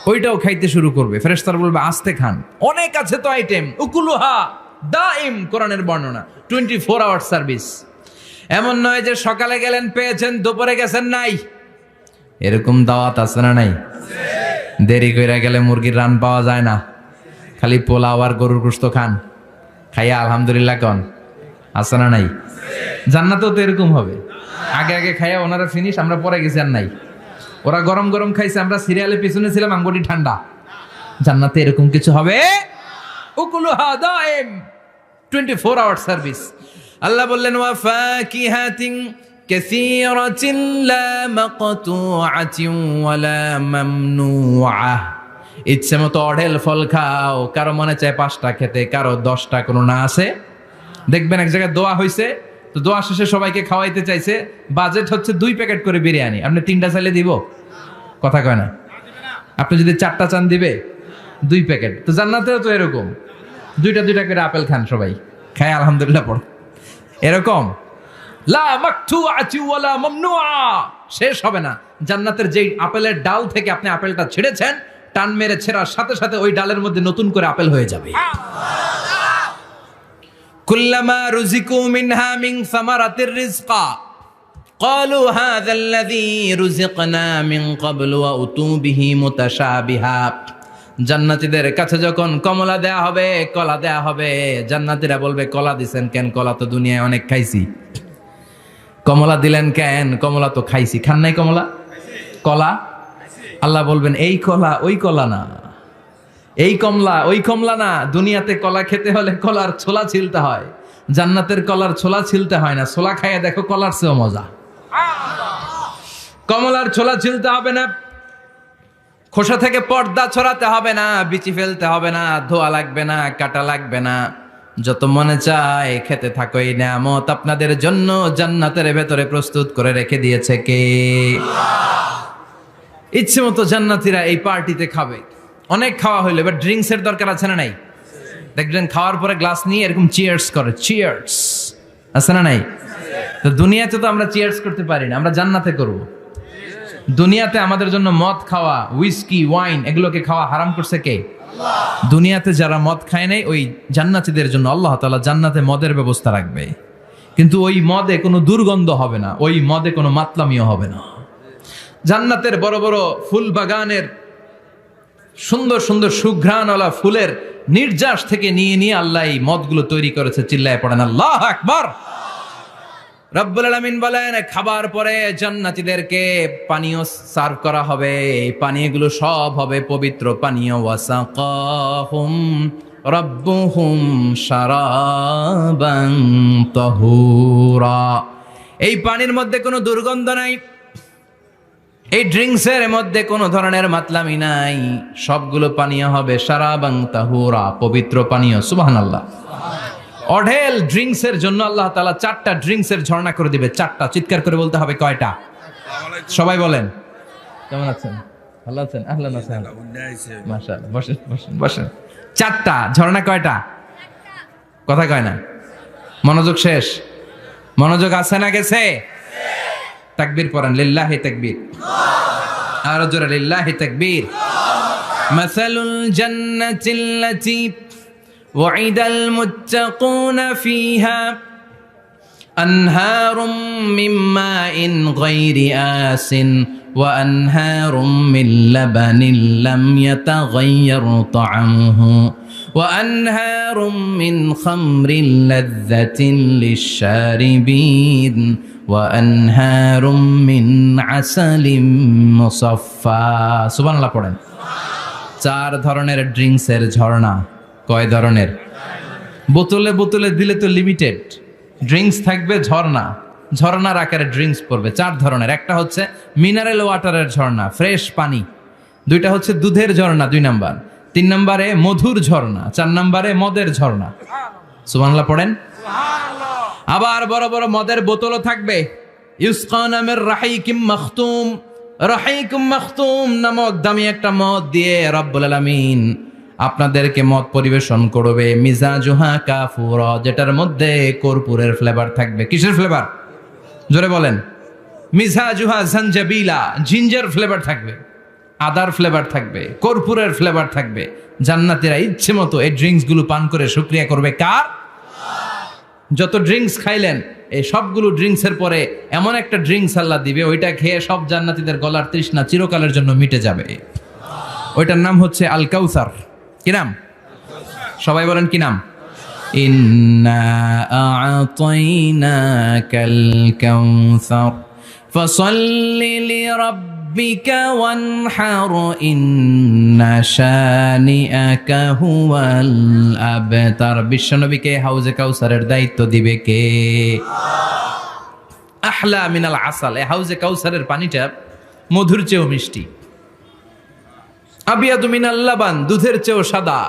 ওইটাও খাইতে শুরু করবে। ফেরেশতারা বলবে আস্তে খান, অনেক আছে তো আইটেম। উকুলুহা দাইম, কোরআনের বর্ণনা, 24 আওয়ার সার্ভিস। এমন নয় যে সকালে গেলেন পেয়েছেন, দুপুরে গেছেন নাই। এরকম দাওয়াত আছে না নাই? দেরি কইরা গেলে মুরগির রান পাওয়া যায় না, খালি পোলাও আর গরুর গোশত খান, খাইয়া আলহামদুলিল্লাহ কন, আছে না নাই? জান্নাতেও তো এরকম হবে। আগে আগে খাইয়া ওনারা ফিনিশ, আমরা পরে গেছি আর নাই। ওরা গরম গরম খাইছে, আমরা সিরিয়ালে পিছনে ছিলাম, আঙ্গুটি ঠান্ডা। জান্নাতে এরকম কিছু হবে। উকুলুহা দাইম, 24 আওয়ার সার্ভিস। আল্লাহ বললেন ওয়া ফাকিহাতিন কাসীরাতিন লা মাকতুআতিন ওয়ালা মামনুআহ। ইচ্ছে মতো অঢেল ফল খাও, কারো মনে চায় 5টা খেতে, কারো 10টা, কোনো না আছে। দেখবেন এক জায়গায় দোয়া হইছে, তো দোয়া শেষে সবাইকে খাওয়াইতে চাইছে, বাজেট হচ্ছে 2 প্যাকেট করে বিরিয়ানি। আপনি 3টা চাইলে দিব? কথা কয় না। আপনি যদি 4টা চান দিবে 2 প্যাকেট। তো জান্নাতেও তো এরকম 2টা করে আপেল খান, সবাই খায় আলহামদুলিল্লাহ পড়। এরকম লা মাকতুআতি ওয়ালা মামনুআ, শেষ হবে না। জান্নাতের যেই আপেলের ডাল থেকে আপনি আপেলটা ছেড়েছেন, টান মেরে ছেড়ার সাথে সাথে ওই ডালের মধ্যে নতুন করে আপেল হয়ে যাবে। কুল্লামা রুজিকু মিনহা মিন সামারাতির রিজকা ক্বালু হাযাল্লাযী রুজিকনা মিন ক্বাবলু ওয়া উতু বিহি মুতাশাবিহা। জান্নাতীদের কাছে যখন কমলা দেয়া হবে, কলা দেয়া হবে, জান্নাতীরা বলবে কলা দিছেন কেন? কলা তো দুনিয়ায় অনেক খাইছি। কমলা দিলেন কেন? কমলা তো খাইছি। খান নাই কমলা? কলা? আল্লাহ বলবেন এই কলা ওই কলা না, এই কমলা ওই কমলা না। দুনিয়াতে কলা খেতে হলে কলার ছোলা ছিলতে হয়, জান্নাতের কলার ছোলা ছিলতে হয় না। ছোলা খাইয়া দেখো, কলার চেয়েও মজা। কমলার ছোলা ছিলতে হবে না, খোসা থেকে পর্দা ছড়াতে হবে না, বিচি ফেলতে হবে না, ধোয়া লাগবে না, কাটা লাগবে না। যত মনে চায় খেতে থাকো। এই নিয়ামত আপনাদের জন্য জান্নাতের ভেতরে প্রস্তুত করে রেখে দিয়েছে কে? ইচ্ছে মতো জান্নাতীরা এই পার্টিতে খাবে। অনেক খাওয়া হইলো, এবার ড্রিঙ্কসের দরকার আছে না নাই? দেখবেন খাওয়ার পরে গ্লাস নিয়ে এরকম চিয়ার্স করে, চিয়ার্স আছে না নাই? তো দুনিয়াতে তো আমরা চিয়ার্স করতে পারি না, আমরা জান্নাতে করব। দুনিয়াতে আমাদের জন্য মদ খাওয়া, উইস্কি, ওয়াইন এগুলোকে খাওয়া হারাম করছে কে? দুনিয়াতে যারা মদ খায় নাই ওই জান্নাতীদের জন্য আল্লাহ তাআলা জান্নাতে মদের ব্যবস্থা রাখবে, কিন্তু ওই মদে কোনো দুর্গন্ধ হবে না, ওই মদে কোনো মাতলামিও হবে না। জান্নাতের বড় বড় ফুল বাগানের সুন্দর সুন্দর সুঘ্রাণওয়ালা ফুলের নির্যাস থেকে নিয়ে নিয়ে আল্লাহ এই মদগুলো তৈরি করেছে। চিল্লায় পড়েন আল্লাহু আকবার। রব্বুল আলামিন বলেন, খাবার পরে জান্নাতীদেরকে পানীয় সার্ভ করা হবে, এই পানীয়গুলো সব হবে পবিত্র পানীয়। ওয়াসাকাহুম রাব্বুহুম শারাবান তাহুরা, এই পানির মধ্যে কোনো দুর্গন্ধ নাই, এই ড্রিঙ্কসের মধ্যে কোনো ধরনের মাতলামি নাই, সবগুলো পানীয় হবে শারাবান তাহুরা, পবিত্র পানীয়। সুবহানাল্লাহ। অঢেল ড্রিঙ্কসের জন্য আল্লাহ তাআলা 4টা ড্রিঙ্কসের ঝর্ণা করে দিবে। 4টা, চিৎকার করে বলতে হবে কয়টা? সবাই বলেন। কেমন আছেন? ভালো আছেন? আহলান আছেন, মাশাআল্লাহ। বসেন বসেন বসেন। 4টা ঝর্ণা। কয়টা? কথা কয় না। মনোযোগ শেষ? মনোযোগ আছে না গেছে? তাকবীর পড়েন, লিল্লাহি তাকবীর। আর জোরে লিল্লাহি তাকবীর। মাসালুল জান্নাতিল্লাতী وعد المتقون فيها أنهار من ماء غير آس وأنهار من لبن لم يتغير طعمه وأنهار من خمر لذة للشاربين وأنهار من عسل مصفى। সুবহানাল্লাহ পড়েন। 4 ধরনের ড্রিঙ্কসের ঝর্ণা। কয় ধরনের? বোতলে বোতলে দিলে তো লিমিটেড ড্রিঙ্কস থাকবে, ঝর্ণা ঝর্ণার আকারে ড্রিঙ্কস পড়বে। 4 ধরনের। একটা হচ্ছে মিনারেল ওয়াটারের ঝর্ণা, ফ্রেশ পানি। 2টা হচ্ছে দুধের ঝর্ণা, 2 নাম্বার। 3 নম্বরে মধুর ঝর্ণা, 4 নম্বরে মদের ঝর্ণা। সুবহানাল্লাহ পড়েন। আবার বড় বড় মদের বোতলও থাকবে। ইউসকানা মির রাহিকিম মাখতুম, রাহিকুম মাখতুম নামক দামি একটা মদ দিয়ে রব্বুল আলামিন আপনাদেরকে মদ পরিবেশন করবে। মিজাজুহা কাফুরা, যেটার মধ্যে কর্পূরের ফ্লেভার থাকবে। কিসের ফ্লেভার? জোরে বলেন। মিজাজুহা জানজাবিলা, জিঞ্জার ফ্লেভার থাকবে, আদার ফ্লেভার থাকবে, কর্পূরের ফ্লেভার থাকবে। জান্নাতীরা ইচ্ছে মতো এই ড্রিঙ্কস গুলো পান করে শুকরিয়া করবে কার? যত ড্রিঙ্কস খাইলেন এই সবগুলো ড্রিঙ্কসের পরে এমন একটা ড্রিঙ্কস আল্লাহ দিবে, ওইটা খেয়ে সব জান্নাতীদের গলার তৃষ্ণা চিরকালের জন্য মিটে যাবে। ওইটার নাম হচ্ছে আল কাউসার। কি নাম? সবাই বলেন কি নাম? ইন্না আ'তাইনাকাল কাউসার ফাসাল্লি লিরাব্বিকা ওয়ানহার ইন্না শানিআকা হুয়াল আবতার। বিশ্বনবীকে হাউজে কাউসারের দায়িত্ব দিবে কে? আহলা মিনাল আসাল। এই হাউজে কাউসারের পানিটা মধুর চেয়েও মিষ্টি। আবিয়াদু মিনাল লাবান, দুধের চেয়েও সাদা।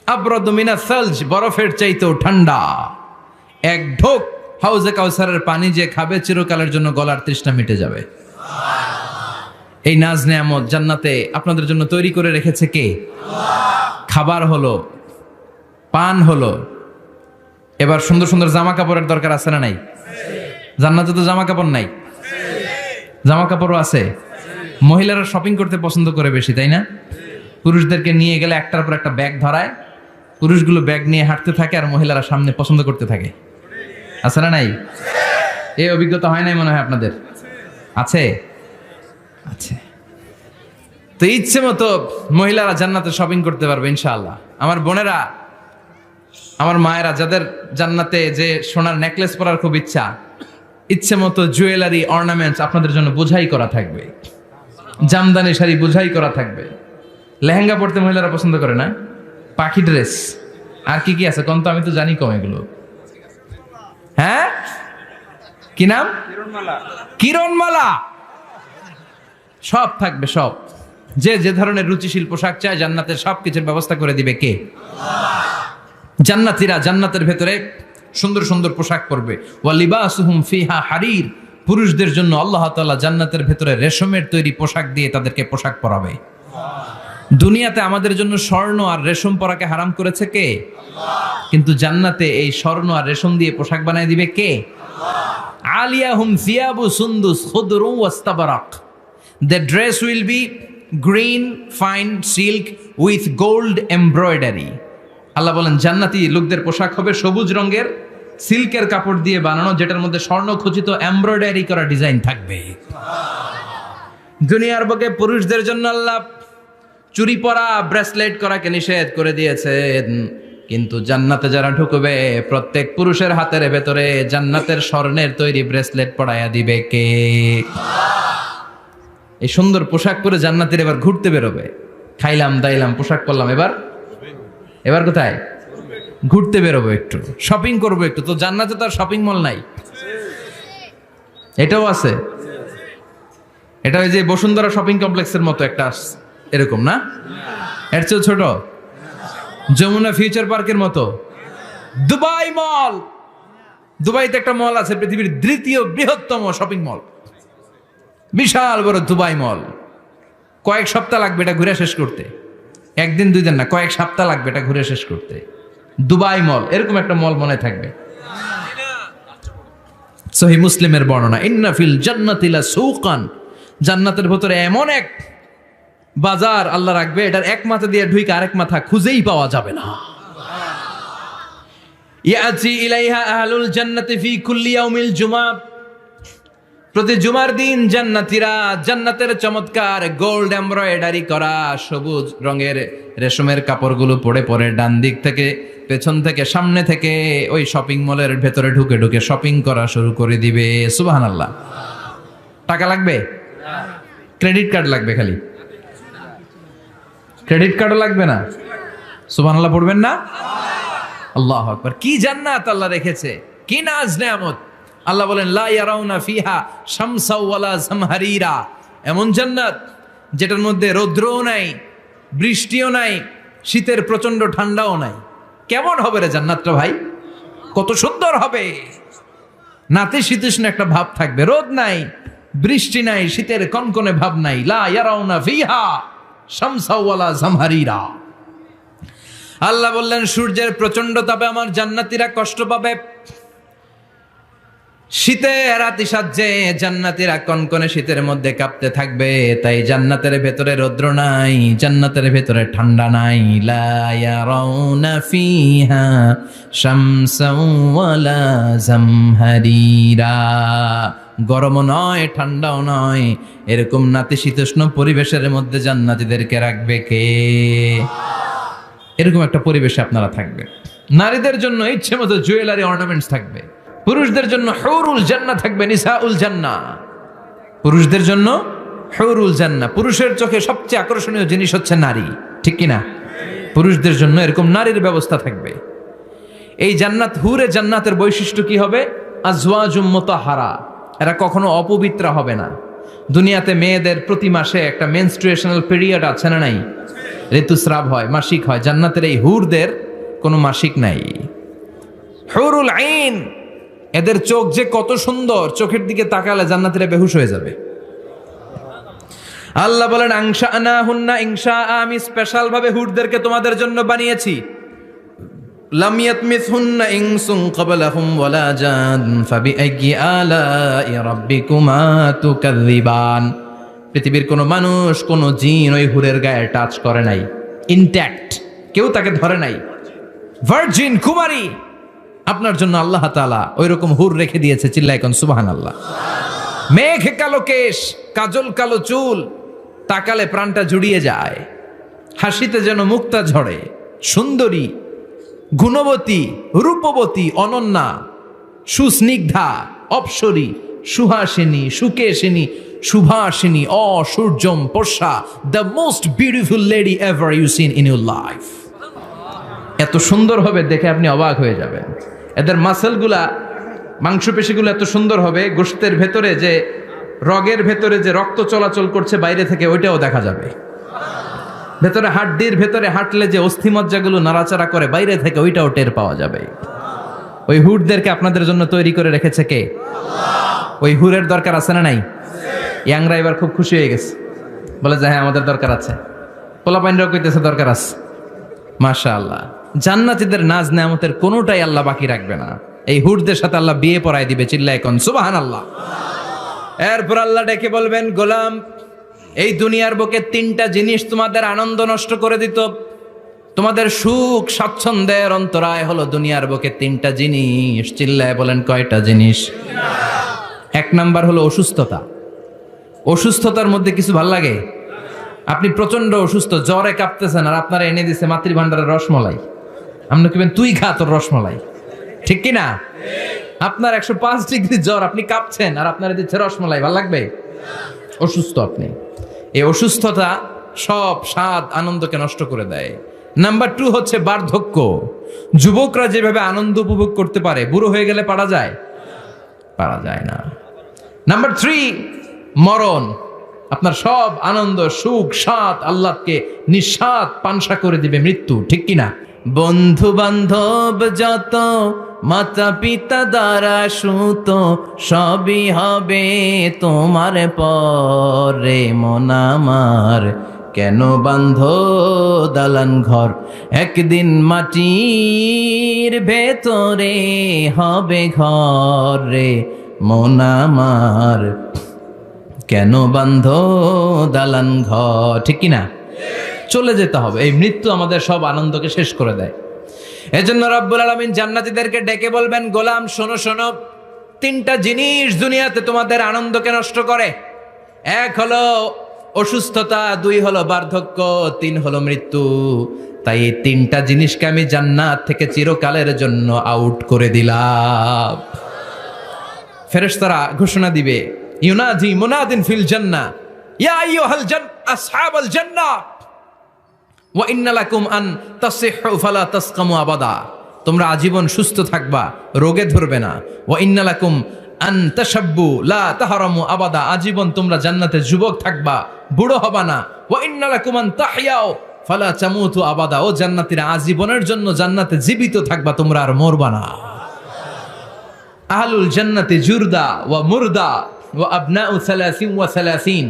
আবরাদু মিনাস সালজ, বরফের চাইতেও ঠান্ডা। এক ঢোক হাউজে কাউসারের পানি যে খাবে চিরকালের জন্য গলার তৃষ্ণা মিটে যাবে। এই নাজ নেয়ামত জান্নাতে আপনাদের জন্য তৈরি করে রেখেছে কে? খাবার হলো, পান হলো, এবার সুন্দর সুন্দর জামা কাপড়ের দরকার আছে না নাই? জান্নাতে তো জামা কাপড় নাই, জামা কাপড়ও আছে। মহিলারা শপিং করতে পছন্দ করে বেশি, তাই না? পুরুষদেরকে নিয়ে গেলে একটার পর একটা ব্যাগ ধরায়, পুরুষগুলো ব্যাগ নিয়ে হাঁটতে থাকে আর মহিলারা সামনে পছন্দ করতে থাকে। আছে না নাই? এই অভিজ্ঞতা হয় নাই মনে হয় আপনাদের? আছে? আছে। তো ইচ্ছে মতো মহিলারা জান্নাতে শপিং করতে পারবে ইনশাআল্লাহ। আমার বোনেরা, আমার মায়েরা, যাদের জান্নাতে যে সোনার নেকলেস পরার খুব ইচ্ছা, ইচ্ছে মতো জুয়েলারি অর্নামেন্টস আপনাদের জন্য বোঝাই করা থাকবে। জামদানি শাড়ি বোঝাই করা থাকবে। লেহেঙ্গা পড়তে মহিলারা পছন্দ করে না? পাখি ড্রেস, আর কি কি আছে কোন তো? আমি তো জানি কম এগুলো। হ্যাঁ, কি নাম? কিরণমালা। সব থাকবে, সব। যে যে ধরনের রুচিশীল পোশাক চায় জান্নাতের সবকিছুর ব্যবস্থা করে দিবে কে? জান্নাতীরা জান্নাতের ভেতরে সুন্দর সুন্দর পোশাক পরবে। ওয়া লিবাসুহুম ফিহা হারির, পুরুষদের জন্য আল্লাহ তাআলা জান্নাতের ভেতরে রেশমের তৈরি পোশাক দিয়ে তাদেরকে পোশাক পরাবে। দুনিয়াতে আমাদের জন্য স্বর্ণ আর রেশম পরাকে হারাম করেছে কে? কিন্তু জান্নাতে এই স্বর্ণ আর রেশম দিয়ে পোশাক বানায় দিবে কে? আলিয়াহুম সিয়াবু সুন্দুস খুদরু ওয়াস্তাবারাক। The dress will be green fine silk with gold embroidery. আল্লাহ বলেন জান্নাতি লোকদের পোশাক হবে সবুজ রঙের সিল্কের কাপড় দিয়ে বানানো, যেটার মধ্যে স্বর্ণ খচিত এমব্রয়ডারি করা ডিজাইন থাকবে। দুনিয়ার বুকে পুরুষদের জন্য আল্লাহ চুরি পরা ব্রেসলেট করাকে নিষেধ করে দিয়েছেন, কিন্তু জান্নাতে যারা ঢুকবে প্রত্যেক পুরুষের হাতের ভেতরে জান্নাতের স্বর্ণের তৈরি ব্রেসলেট পরাইয়া দিবে কে? এই সুন্দর পোশাক পরে জান্নাতের এবার ঘুরতে বেরোবে। খাইলাম দাইলাম পোশাক পরলাম, এবার কোথায়? ঘুরতে বেরোবো, একটু শপিং করবো একটু। তো জান্নাতে তো আর শপিং মল নাই, এটাও আছে। এটা ওই যে বসুন্ধরা শপিং কমপ্লেক্সের মতো একটা এরকম না, এর চেয়েও ছোট, যমুনা ফিউচার পার্কের মতো। দুবাই মল, দুবাইতে একটা মল আছে, পৃথিবীর দ্বিতীয় বৃহত্তম শপিং মল, বিশাল বড় দুবাই মল। কয়েক সপ্তাহ লাগবে এটা ঘুরে শেষ করতে, একদিন দুই দিন না, কয়েক সপ্তাহ লাগবে এটা ঘুরে শেষ করতে। দুবাই মল, এরকম একটা মল মনে থাকবে। সহিহ মুসলিমের বর্ণনা, ইন্না ফিল জান্নাতি লাসুকান, জান্নাতের ভিতরে এমন এক বাজার আল্লাহ রাখবে, এটার এক মাথা দিয়ে ঢুকে আরেক মাথা খুঁজেই পাওয়া যাবে না। ইয়াতি ইলাইহা আহলুল জান্নাতি ফি কুল্লি ইয়াউমিল জুমআ, প্রতি জুমার দিন জান্নাতীরা জান্নাতের চমৎকার গোল্ড এমব্রয়ডারি করা সবুজ রঙের রেশমের কাপড়গুলো পরে পরে ডান দিক থেকে পেছন থেকে সামনে থেকে ওই শপিং মলের ভেতরে ঢুকে ঢুকে শপিং করা শুরু করে দিবে। সুবহানাল্লাহ। টাকা লাগবে? ক্রেডিট কার্ড লাগবে, খালি ক্রেডিট কার্ডও লাগবে না। সুবহানাল্লাহ পড়বেন না? আল্লাহু আকবার। কি জান্নাত আল্লাহ রেখেছে, কি নাজ নেয়ামত। আল্লাহ বলেন লা ইয়ারাউনা ফিহা শামসা ওয়ালা জামহারিরা, এমন জান্নাত যেটার মধ্যে রৌদ্রও নাই, বৃষ্টিও নাই, শীতের প্রচন্ড ঠান্ডাও নাই। কেমন হবে রে জান্নাতটা ভাই, কত সুন্দর হবে। নাতিশীতোষ্ণ একটা ভাব থাকবে, রোদ নাই, বৃষ্টি নাই, শীতের কনকনে ভাব নাই। লা ইয়ারাউনা ফিহা শামসা ওয়ালা জামহারিরা। আল্লাহ বললেন সূর্যের প্রচন্ড তাপে আমার জান্নাতীরা কষ্ট পাবে, শীতে রাতি সাজে জান্নাতীরা কনকনে শীতের মধ্যে কাঁপতে থাকবে। তাই জান্নাতের ভেতরে রৌদ্র নাই, জান্নাতের ভেতরে ঠান্ডা নাই। লা ইয়ারাউনা ফিহা শামসাও ওয়ালা জামহারিরা, গরমও নয় ঠান্ডাও নয়, এরকম নাতিশীতোষ্ণ পরিবেশের মধ্যে জান্নাতীদেরকে রাখবে কে? এরকম একটা পরিবেশে আপনারা থাকবে। নারীদের জন্য ইচ্ছে মতো জুয়েলারি অর্নামেন্টস থাকবে, পুরুষদের জন্য হুরুল জান্নাহ থাকবে, নিসাউল জান্নাহ। পুরুষদের জন্য হুরুল জান্নাহ। পুরুষের চোখে সবচেয়ে আকর্ষণীয় জিনিস হচ্ছে নারী, ঠিক কি না? পুরুষদের জন্য এরকম নারীর ব্যবস্থা থাকবে। এই জান্নাত, হুরে জান্নাতের বৈশিষ্ট্য কি হবে? আজওয়াজুম মুতাহহারা, এরা কখনো অপবিত্র হবে না। দুনিয়াতে মেয়েদের প্রতি মাসে একটা মেনস্ট্রুয়েশনাল পিরিয়ড আছে না নাই? ঋতুস্রাব হয়, মাসিক হয়। জান্নাতের এই হুরদের কোনো মাসিক নাই। হুরুল আইন, এদের চোখ যে কত সুন্দর, চোখের দিকে তাকালে জান্নাতীরা বেহুশ হয়ে যাবে। আল্লাহ বলেন আনশানাহুন্না ইনশা, আমি স্পেশাল ভাবে হুরদেরকে তোমাদের জন্য বানিয়েছি। লাম ইয়াতমিসহুন্না ইনসুন ক্বাবলাহুম ওয়ালা জান ফাবিআইয়ি আলাই রাব্বিকুমা তুকাযযিবান। পৃথিবীর কোনো মানুষ, কোনো জিন ওই হুরের গায়ে টাচ করে নাই, ইনট্যাক্ট, কেউ তাকে ধরে নাই। ভার্জিন কুমারী, আপনার জন্য আল্লাহ তাআলা ওই রকম হুর রেখে দিয়েছে। চিল্লায় কোন সুবহানাল্লাহ। মেঘ কালো কেশ, কাজল কালো চুল, তাকালে প্রাণটা জুড়িয়ে যায়। হাসিতে যেন মুক্তা ঝরে, সুন্দরী, গুণবতী, রূপবতী, অনন্যা, সুস্নিগ্ধা, অপ্সরী, সুহাসিনী, সুকেশিনী, সুভাষিনী, অসূর্যম পোষা, the most beautiful lady ever you seen in your life. এত সুন্দর হবে, দেখে আপনি অবাক হয়ে যাবেন। এদের মাসেলগুলা, মাংসপেশিগুলো এত সুন্দর হবে, গোশতের ভেতরে যে রগের ভেতরে যে রক্ত চলাচল করছে বাইরে থেকে, ওইটাও দেখা যাবে। ভেতরে হাড্ডির ভেতরে হাঁটলে যে অস্থিমজ্জাগুলো নাড়াচাড়া করে বাইরে থেকে, ওইটাও টের পাওয়া যাবে। ওই হুরদেরকে আপনাদের জন্য তৈরি করে রেখেছে কে? ওই হুরের দরকার আছে না নাই? ইয়াংরা এবার খুব খুশি হয়ে গেছে, বলে যে হ্যাঁ আমাদের দরকার আছে। পোলাপাইনরাও কইতেছে দরকার আছে। মাশাআল্লাহ, জান্নাতীদের নাজ নেয়ামতের কোনোটাই আল্লাহ বাকি রাখবে না। এই হুরদের সাথে আল্লাহ বিয়ে পড়াই দিবে, চিল্লায় কোন সুবহানাল্লাহ। এরপর আল্লাহ ডেকে বলবেন, গোলাম এই দুনিয়ার বুকে তিনটা জিনিস তোমাদের আনন্দ নষ্ট করে দিত, তোমাদের সুখ স্বাচ্ছন্দ্যের অন্তরায় হলো দুনিয়ার বুকে তিনটা জিনিস। চিল্লায় বলেন কয়টা জিনিস? এক নাম্বার হলো অসুস্থতা। অসুস্থতার মধ্যে কিছু ভাল লাগে? আপনি প্রচন্ড অসুস্থ, জ্বরে কাঁপতেছেন, আর আপনারা এনে দিছে মাতৃভান্ডারের রসমলাই, আপনি কিবেন তুই খা তোর রসমলাই, ঠিক কিনা? আপনার 105 ডিগ্রি জ্বর, আপনি কাঁপছেন, আর আপনারা দিচ্ছে রসমলাই, ভাল লাগবে? অসুস্থ আপনি। এই অসুস্থতা সব স্বাদ আনন্দকে নষ্ট করে দেয়। নাম্বার 2 হচ্ছে বার্ধক্য। যুবকরা যেভাবে আনন্দ উপভোগ করতে পারে, বুড়ো হয়ে গেলে পারা যায়? পারা যায় না। নাম্বার 3 মরণ। আপনার সব আনন্দ সুখ স্বাদ আল্লাহকে নিঃস্বাদ পানসা করে দিবে মৃত্যু, ঠিক কিনা? বন্ধু বান্ধব যত, মাতা পিতা দ্বারা সুত, সবই হবে তোমার পরে। মন আমার কেন বান্ধ দালান ঘর, একদিন মাটির ভেতরে হবে ঘর রে। মন আমার কেন বান্ধ দালান ঘর, ঠিক কিনা? চলে যেতে হবে। এই মৃত্যু আমাদের সব আনন্দকে শেষ করে দেয়। এজন্য রব্বুল আলামিন জান্নাতীদেরকে ডেকে বলবেন, গোলাম শোনো শোনো, তিনটা জিনিস দুনিয়াতে তোমাদের আনন্দকে নষ্ট করে। এক হলো অসুস্থতা, 2 হলো বার্ধক্য, 3 হলো মৃত্যু। তাই এই তিনটা জিনিসকে আমি জান্নাত থেকে চিরকালের জন্য আউট করে দিলাম। ফেরেশতারা ঘোষণা দিবে, ইউনাদি মুনাদিন ফিল জান্নাহ, ইয়া আইয়ুহাল আসহাবাল জান্নাহ ওয়া ইন্না লাকুম আন তাসিহু ফালা তাসকামু আবাদা। তোমরা আজীবন সুস্থ থাকবা, রোগে ধরবে না। ওয়া ইন্না লাকুম আন তাশাব্বু লা তাহরামু আবাদা। আজীবন তোমরা জান্নাতে যুবক থাকবা, বুড়ো হবা না। ওয়া ইন্না লাকুম আন তাহইয়াও ফালা তামুতু আবাদা। ও জান্নাতীরা, আজীবনের জন্য জান্নাতে জীবিত থাকবা, তোমরা আর মরবা না। আহলুল জান্নাতি জুরদা ওয়া মুরদা ওয়া আবনাউ 30 ওয়া 30।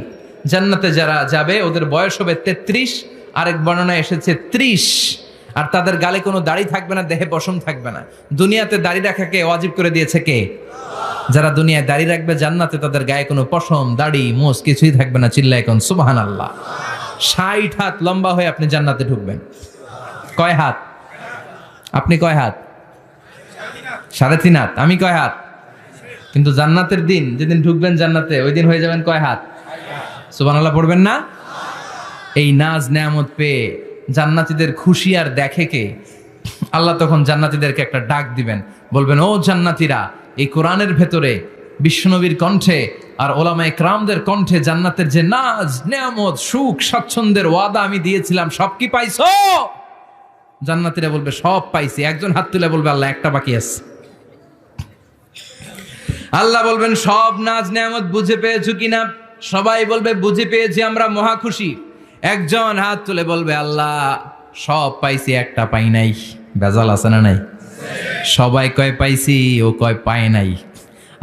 জান্নাতে যারা যাবে ওদের বয়স হবে 33, আরেক বর্ণনায় এসেছে 30। আর তাদের গালে কোনো দাড়ি থাকবে না, দেহে পশম থাকবে না। দুনিয়াতে দাড়ি রাখাকে ওয়াজিব করে দিয়েছে কে? যারা দুনিয়ায় দাড়ি রাখবে, জান্নাতে তাদের গায়ে কোনো পশম দাড়ি মোজ কিছুই থাকবে না। চিল্লায় কোন সুবহানাল্লাহ। 60 হাত লম্বা হয়ে আপনি জান্নাতে ঢুকবেন। কয় হাত? আপনি কয় হাত? 3.5 হাত। আমি কয় হাত? কিন্তু জান্নাতের দিন যেদিন ঢুকবেন জান্নাতে, ওই দিন হয়ে যাবেন কয় হাত? সুবহানাল্লাহ পড়বেন না? এই নাজ নেয়ামত পেয়ে জান্নাতীদের খুশি আর দেখে কে? আল্লাহ তখন জান্নাতীদেরকে একটা ডাক দিবেন, বলবেন, ও জান্নাতীরা, এই কোরআনের ভেতরে বিশ্বনবীর কণ্ঠে আর ওলামায়ে কেরামদের কণ্ঠে জান্নাতের যে নাজ নেয়ামত সুখ স্বাচ্ছন্দ্যের ওয়াদা আমি দিয়েছিলাম, সব কি পাইছো? জান্নাতীরা বলবে, সব পাইছি। একজন হাত তুলে বলবে, আল্লাহ একটা বাকি আছে। আল্লাহ বলবেন, সব নাজ নেয়ামত বুঝে পেয়েছো কিনা? সবাই বলবে, বুঝে পেয়েছি, আমরা মহা খুশি। একজন হাত তুলে বলবে, আল্লাহ সব পাইছি, একটা পাই নাই। বেজাল আছে না নাই? সবাই কয় পাইছি, ও কয় পাই নাই।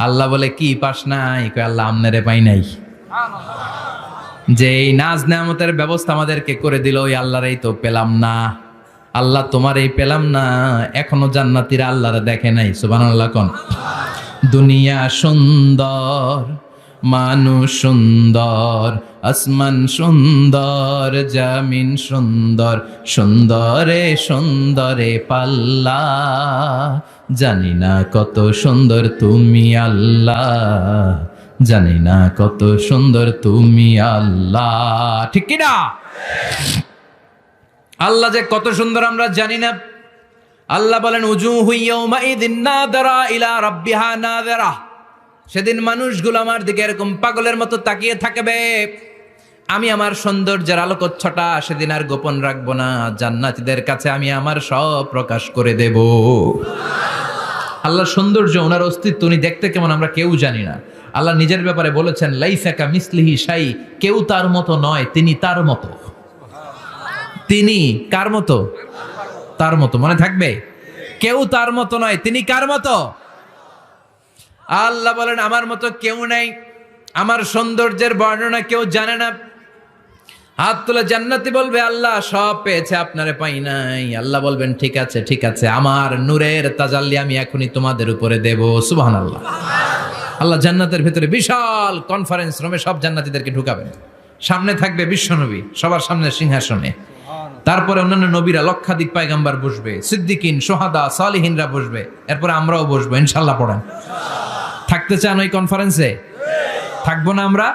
আল্লাহ বলে, কি পাস নাই? কয়, আল্লাহ আমনেরে পাই নাই। যে এই নাজ নেয়ামতের ব্যবস্থা আমাদেরকে করে দিল, ওই আল্লাহরই তো পেলাম না। আল্লাহ তোমার এই পেলাম না। এখনো জান্নাতীরা আল্লাহরে দেখে নাই। সুবহানাল্লাহ কোন। দুনিয়া সুন্দর, মানুষ সুন্দর, আসমান সুন্দর, জামিন সুন্দর, সুন্দরে সুন্দরে পাল্লা। জানি না কত সুন্দর তুমি আল্লাহ, জানি না কত সুন্দর তুমি আল্লাহ, ঠিক কিনা? আল্লাহ যে কত সুন্দর আমরা জানি না। আল্লাহ বলেন, উজুহু ইয়াউমাইযিন নাযিরা ইলা রাব্বিহা নাযিরা। সেদিন মানুষগুলো আমার দিকে এরকম পাগলের মতো তাকিয়ে থাকবে। আমি আমার সৌন্দর্যের আলোকচ্ছটা সেদিন আর গোপন রাখবো না। জান্নাতীদের কাছে আমি আমার সব প্রকাশ করে দেব। আল্লাহর সৌন্দর্য, ওনার অস্তিত্ব, উনি দেখতে কেমন আমরা কেউ জানি না। আল্লাহ নিজের ব্যাপারে বলেছেন, লাইসা কামিসলিহি শাই, কেউ তার মতো নয়, তিনি তার মতো। তিনি কার মতো? তার মতো। মনে থাকবে, কেউ তার মতো নয়, তিনি কার মতো? আল্লাহ বলেন, আমার মতো কেউ নাই। আমার সৌন্দর্যের বর্ণনা কেউ জানে না। হাত তুলে জান্নাতি বলবে, আল্লাহ সব পেয়েছে, আপনারে পাই নাই। আল্লাহ বলবেন, ঠিক আছে ঠিক আছে, আমার নূরের তাজাল্লি আমি এখনই তোমাদের উপরে দেব। সুবহানাল্লাহ। আল্লাহ জান্নাতের ভিতরে বিশাল কনফারেন্স রুমে সব জান্নাতীদেরকে ঢুকাবেন। সামনে থাকবে বিশ্বনবী সবার সামনে সিংহাসনে, তারপরে অন্যান্য নবীরা লক্ষাধিক পয়গম্বর বসবে, সিদ্দিকিন, সোহাদা, সালিহিনরা বসবে, এরপরে আমরাও বসবো ইনশাআল্লাহ। পড়েন, থাকতে চান ওই কনফারেন্সে? থাকবো না আমরা?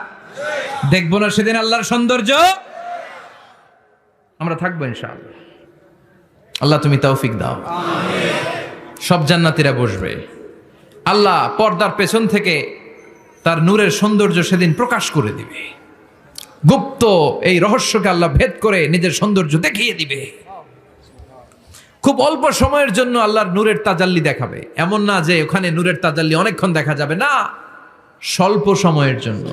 দেখবো না সেদিন আল্লাহর সৌন্দর্য? আমরা থাকবো ইনশাআল্লাহ। আল্লাহ তুমি তৌফিক দাও। সব জান্নাতীরা বসবে, আল্লাহ পর্দার পেছন থেকে তার নূরের সৌন্দর্য সেদিন প্রকাশ করে দিবে। গুপ্ত এই রহস্যকে আল্লাহ ভেদ করে নিজের সৌন্দর্য দেখিয়ে দিবে। খুব অল্প সময়ের জন্য আল্লাহর নূরের তাজাল্লি দেখাবে। এমন না যে ওখানে নূরের তাজাল্লি অনেকক্ষণ দেখা যাবে, না, স্বল্প সময়ের জন্য।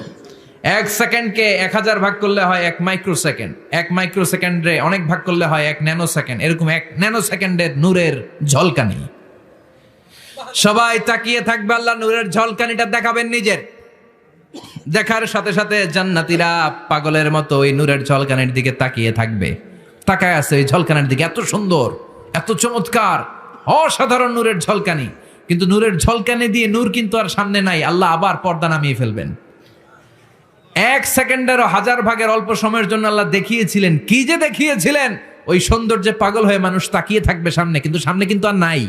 1 সেকেন্ডকে 1000 ভাগ করলে হয় 1 মাইক্রোসেকেন্ড, 1 মাইক্রোসেকেন্ডে অনেক ভাগ করলে হয় 1 ন্যানো সেকেন্ড। এরকম 1 ন্যানো সেকেন্ডের নূরের ঝলকানি। সবাই তাকিয়ে থাকবে, আল্লাহ নূরের ঝলকানিটা দেখাবেন নিজের। দেখার সাথে সাথে জান্নাতীরা পাগলের মতো ওই নূরের ঝলকানির দিকে তাকিয়ে থাকবে। তাকায় আছে ওই ঝলকানির দিকে, এত সুন্দর, এত চমৎকার, অসাধারণ নূরের ঝলকানি। কিন্তু নূরের ঝলকানি দিয়ে নূর কিন্তু আর সামনে নাই, আল্লাহ আবার পর্দা নামিয়ে ফেলবেন। 1 সেকেন্ডেরও 1000 ভাগের অল্প সময়ের জন্য আল্লাহ দেখিয়েছিলেন। কি যে দেখিয়েছিলেন, ওই সৌন্দর্যে পাগল হয়ে মানুষ তাকিয়ে থাকবে সামনে, কিন্তু সামনে কিন্তু আর নাই।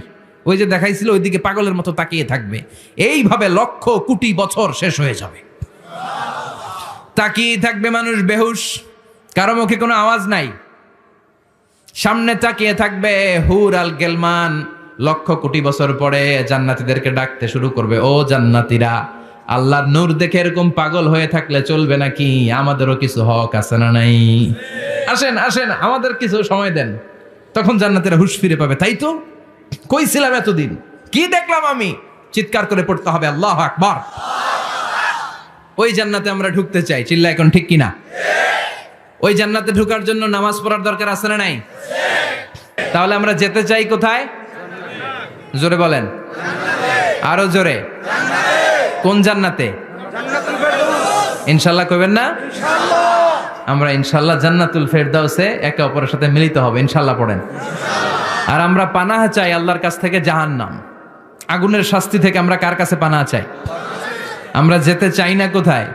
ওই যে দেখাইছিল ওইদিকে পাগলের মতো তাকিয়ে থাকবে। এইভাবে লক্ষ কোটি বছর শেষ হয়ে যাবে। তাকিয়ে থাকবে মানুষ বেহুশ, কারো মুখে কোনো আওয়াজ নাই। সামনে তাকিয়ে থাকবে হুর আল গেলমান। লক্ষ কোটি বছর পরে জান্নাতীদেরকে ডাকতে শুরু করবে, ও জান্নাতীরা, আল্লাহর নূর দেখে এরকম পাগল হয়ে থাকলে চলবে নাকি? আমাদেরও কিছু হক আছে না নাই? আসেন আসেন, আমাদের কিছু সময় দেন। তখন জান্নাতীরা হুঁশ ফিরে পাবে, তাই তো কই ছিলাম এতদিন, কি দেখলাম আমি? চিৎকার করে পড়তে হবে আল্লাহু আকবার। ওই জান্নাতে আমরা ঢুকতে চাই, চিল্লা এখন ঠিক কিনা? ওই জান্নাতে ঢোকার জন্য নামাজ পড়ার দরকার আছে না নাই? তাহলে আমরা যেতে চাই কোথায়? জোরে বলেন, আরো জোরে। কোন জান্নাতে? ইনশাল্লাহ কইবেন না? আমরা ইনশাল্লাহ জান্নাতুল ফেরদাউসে একে অপরের সাথে মিলিত হবে ইনশাল্লাহ। পড়েন। আর আমরা পানাহ চাই আল্লাহর কাছ থেকে জাহান্নাম, আগুনের শাস্তি থেকে। আমরা কার কাছে পানাহ চাই? আমরা যেতে চাই না কোথায়?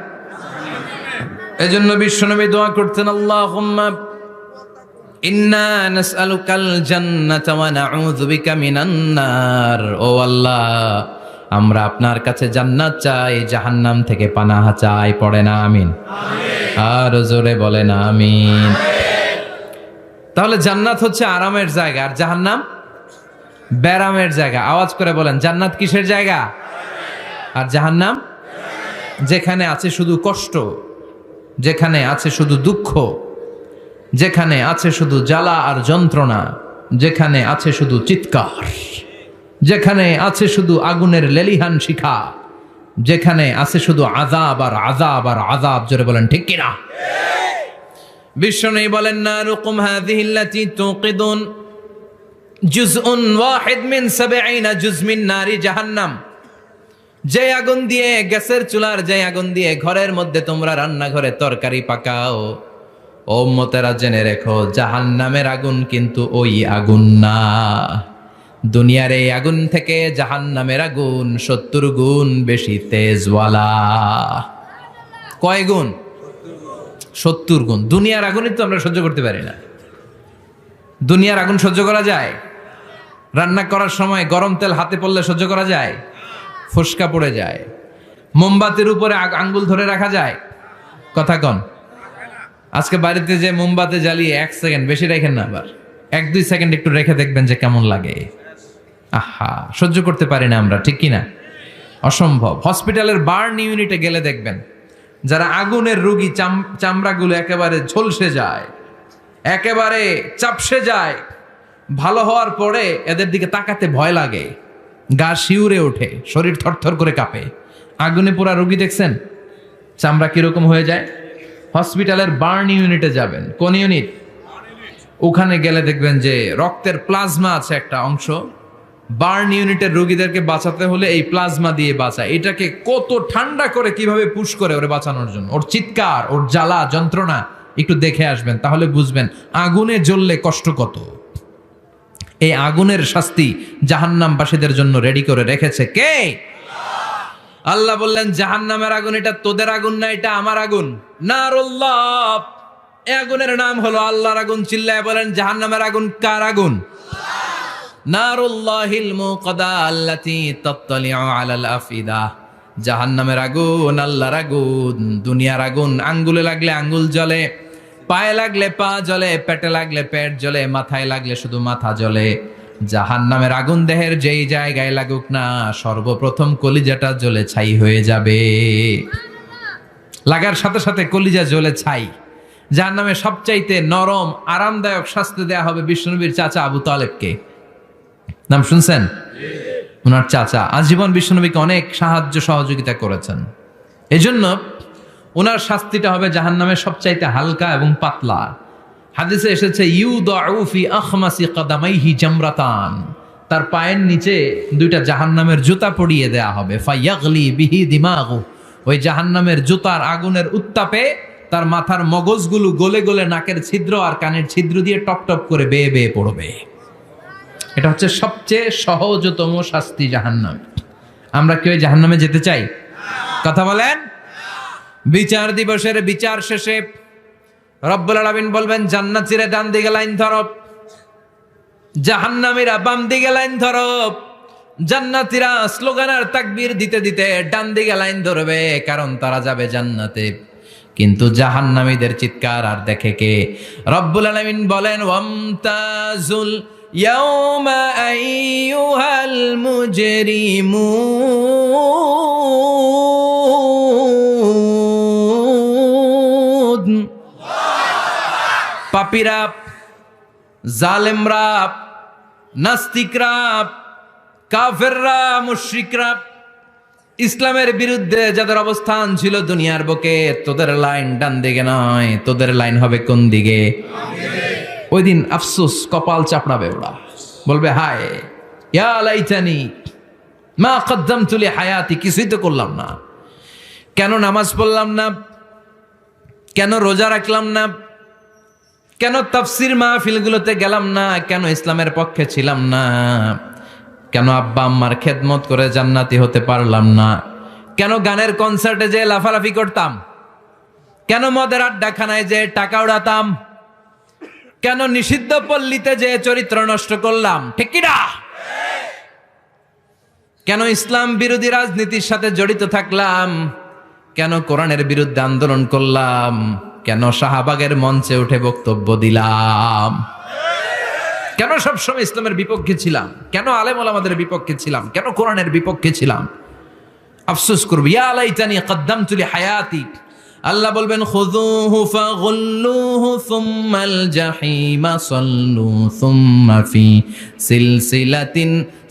এজন্য বিশ্বনবী দোয়া করতেন, আল্লাহুম্মা ইন্না নাসআলুকাল জান্নাতা ওয়া নাউযু বিকা মিনান নার। ও আল্লাহ, আমরা আপনার কাছে জান্নাত চাই, জাহান্নাম থেকে পানাহ চাই। পড়েন আমিন। আর জোরে বলেন আমিন। তাহলে জান্নাত হচ্ছে আরামের জায়গা, আর জাহান্নাম ব্যারামের জায়গা। আওয়াজ করে বলেন, জান্নাত কিসের জায়গা আর জাহান্নাম? যেখানে আছে শুধু কষ্ট, যেখানে আছে শুধু দুঃখ, যেখানে আছে শুধু জ্বালা আর যন্ত্রণা, যেখানে আছে শুধু চিৎকার, যেখানে আছে শুধু আগুনের লেলিহান শিখা, যেখানে আছে শুধু আযাব আর আযাব আর আযাব। জোরে বলেন ঠিক কিনা? বিশ্বনবী বলেন, নারুকুম হাযিহিল্লাতী তুকিদুন জুজউন ওয়াহিদ মিন 70 জুজ মিন নারি জাহান্নাম। যে আগুন দিয়ে, গ্যাসের চুলার যে আগুন দিয়ে ঘরের মধ্যে তোমরা রান্নাঘরে তরকারি পাকাও, ও উম্মতেরা জেনে রেখো, জাহান্নামের আগুন কিন্তু ওই আগুন না। দুনিয়ার এই আগুন থেকে জাহান্নামের আগুন 70 গুণ বেশি তেজওয়ালা। কয় গুণ? 70 গুণ। দুনিয়ার আগুনই তো আমরা সহ্য করতে পারি না। দুনিয়ার আগুন সহ্য করা যায়? রান্না করার সময় গরম তেল হাতে পড়লে সহ্য করা যায়? ফুসকা পড়ে যায়। মোমবাতির উপরে আঙ্গুল ধরে রাখা যায়? কথা কন। আজকে বাড়িতে যে মোমবাতি জ্বালিয়ে 1 সেকেন্ড, বেশি রাখেন না, আবার 1-2 সেকেন্ড একটু রেখে দেখবেন যে কেমন লাগে। আহা, সহ্য করতে পারি না আমরা, ঠিক কিনা? অসম্ভব। হসপিটালের বার্ন ইউনিটে গেলে দেখবেন যারা আগুনের রোগী, চামড়াগুলো একেবারে ঝলসে যায়, একেবারে চাপসে যায়। ভালো হওয়ার পরে এদের দিকে তাকাতে ভয় লাগে, গা শিউরে ওঠে, শরীর থরথর করে কাঁপে। আগুনে পোড়া রোগী দেখছেন চামড়া কিরকম হয়ে যায়? হসপিটালের বার্ন ইউনিটে যাবেন। কোন ইউনিট? ওখানে গেলে দেখবেন যে রক্তের প্লাজমা আছে একটা অংশ। বার্ন ইউনিটের রোগীদেরকে বাঁচাতে হলে এই প্লাজমা দিয়ে বাঁচায়। এটাকে কত ঠান্ডা করে কিভাবে পুশ করে ওরে বাঁচানোর জন্য। ওর চিৎকার, ওর জ্বালা যন্ত্রণা একটু দেখে আসবেন, তাহলে বুঝবেন আগুনে জ্বললে কষ্ট কত। এই আগুনের শাস্তি জাহান্নামবাসীদের জন্য রেডি করে রেখেছে কে? আল্লাহ বললেন জাহান্নামের আগুন এটা তোদের আগুন না, এটা আমার আগুন। নারুল্লাহ, এই আগুনের নাম হলো আল্লাহর আগুন। চিল্লায় বলেন জাহান্নামের আগুন কার আগুন? নারুল্লাহিল মুকাদা আল্লাতী তাত্তালিউ আলাল আফিদা। জাহান্নামের আগুন আল্লাহর আগুন, দুনিয়ার আগুন। আঙ্গুলে লাগলে আঙ্গুল জ্বলে, পায়ে লাগলে পা জ্বলে, পেটে লাগলে পেট জ্বলে, মাথায় লাগলে শুধু মাথা জ্বলে। জাহান্নামের আগুন দেহের যেই জায়গায় লাগুক না, সর্বপ্রথম কলিজাটা জ্বলে ছাই হয়ে যাবে। লাগার সাথে সাথে কলিজা জ্বলে ছাই। জাহান্নামে সবচাইতে নরম আরামদায়ক শাস্তি দেয়া হবে বিশ্বনবীর চাচা আবু তালেবকে। নাম শুনছেন? ওনার চাচা আজীবন বিশ্বনবীকে অনেক সাহায্য সহযোগিতা করেছেন। এজন্য ওনার শাস্তিটা হবে জাহান্নামের সবচাইতে হালকা এবং পাতলা। হাদিসে এসেছে ইউদাউ ফি আখমাসি কদামাইহি জামরাতান, তার পায়ের নিচে দুইটা জাহান্নামের জুতা পরিয়ে দেয়া হবে। ফায়াগলি বিহি দিমাগু, ওই জাহান্নামের জুতার আগুনের উত্তাপে তার মাথার মগজগুলো গলে গলে নাকের ছিদ্র আর কানের ছিদ্র দিয়ে টপ টপ করে বেয়ে বেয়ে পড়বে। এটা হচ্ছে সবচেয়ে সহজতম শাস্তি জাহান্নাম। আমরা কেউ জাহান্নামে যেতে চাই? কথা বলেন। বিচার দিবসের বিচার শেষে রব্বুল আলামিন বলবেন জান্নাতীরা ডান দিকে লাইন ধরো, জাহান্নামীরা বাম দিকে লাইন ধরো। জান্নাতীরা স্লোগান আর তাকবীর দিতে দিতে ডান দিকে লাইন ধরবে, কারণ তারা যাবে জান্নাতে। কিন্তু জাহান্নামীদের চিৎকার আর দেখে কে? রব্বুল আলামিন বলেন ওয়ামতাজুল ইয়াউমা আইয়ুহাল মুজরিমুন। পাপীরা, জালেমরা, নাস্তিকরা, কাফেররা, মুশরিকরা, ইসলামের বিরুদ্ধে যাদের অবস্থান ছিল দুনিয়ার বুকে, তোদের লাইন ডান দিকে নয়, তোদের লাইন হবে কোন দিকে? ওই দিন আফসোস, কপাল চাপড়াবে ওরা, বলবে হায় ইয়া লাইতানি মা কদ্দামতু লি হায়াতি, কিছুই তো করলাম না। কেন নামাজ পড়লাম না? কেন রোজা রাখলাম না? কেন তাফসির মাহফিলগুলোতে গেলাম না? কেন ইসলামের পক্ষে ছিলাম না? কেন আব্বা আম্মার খেদমত করে জান্নাতি হতে পারলাম না? কেন গানের কনসার্টে যে লাফালাফি করতাম? কেন মদের আড্ডাখানায় যে টাকা উড়াতাম? কেন নিষিদ্ধ পল্লীতে যে চরিত্র নষ্ট করলাম? ঠিক কি না? কেন ইসলাম বিরোধী রাজনীতির সাথে জড়িত থাকলাম? কেন কোরআনের বিরুদ্ধে আন্দোলন করলাম? কেন শাহবাগের মঞ্চে উঠে বক্তব্য দিলাম? কেন সবসময় ইসলামের বিপক্ষে ছিলাম? কেন আলেম ওলামাদের বিপক্ষে ছিলাম? কেন কোরআনের বিপক্ষে ছিলাম? আফসোস করব, ইয়া লাইতানি কদ্দামতু লি হায়াতি। আল্লাহ বলবেন খুযুহু ফাগুল্লুহু সুম্মাল জাহিমা সাল্লু সুম্মা ফি সিলসিলাতিন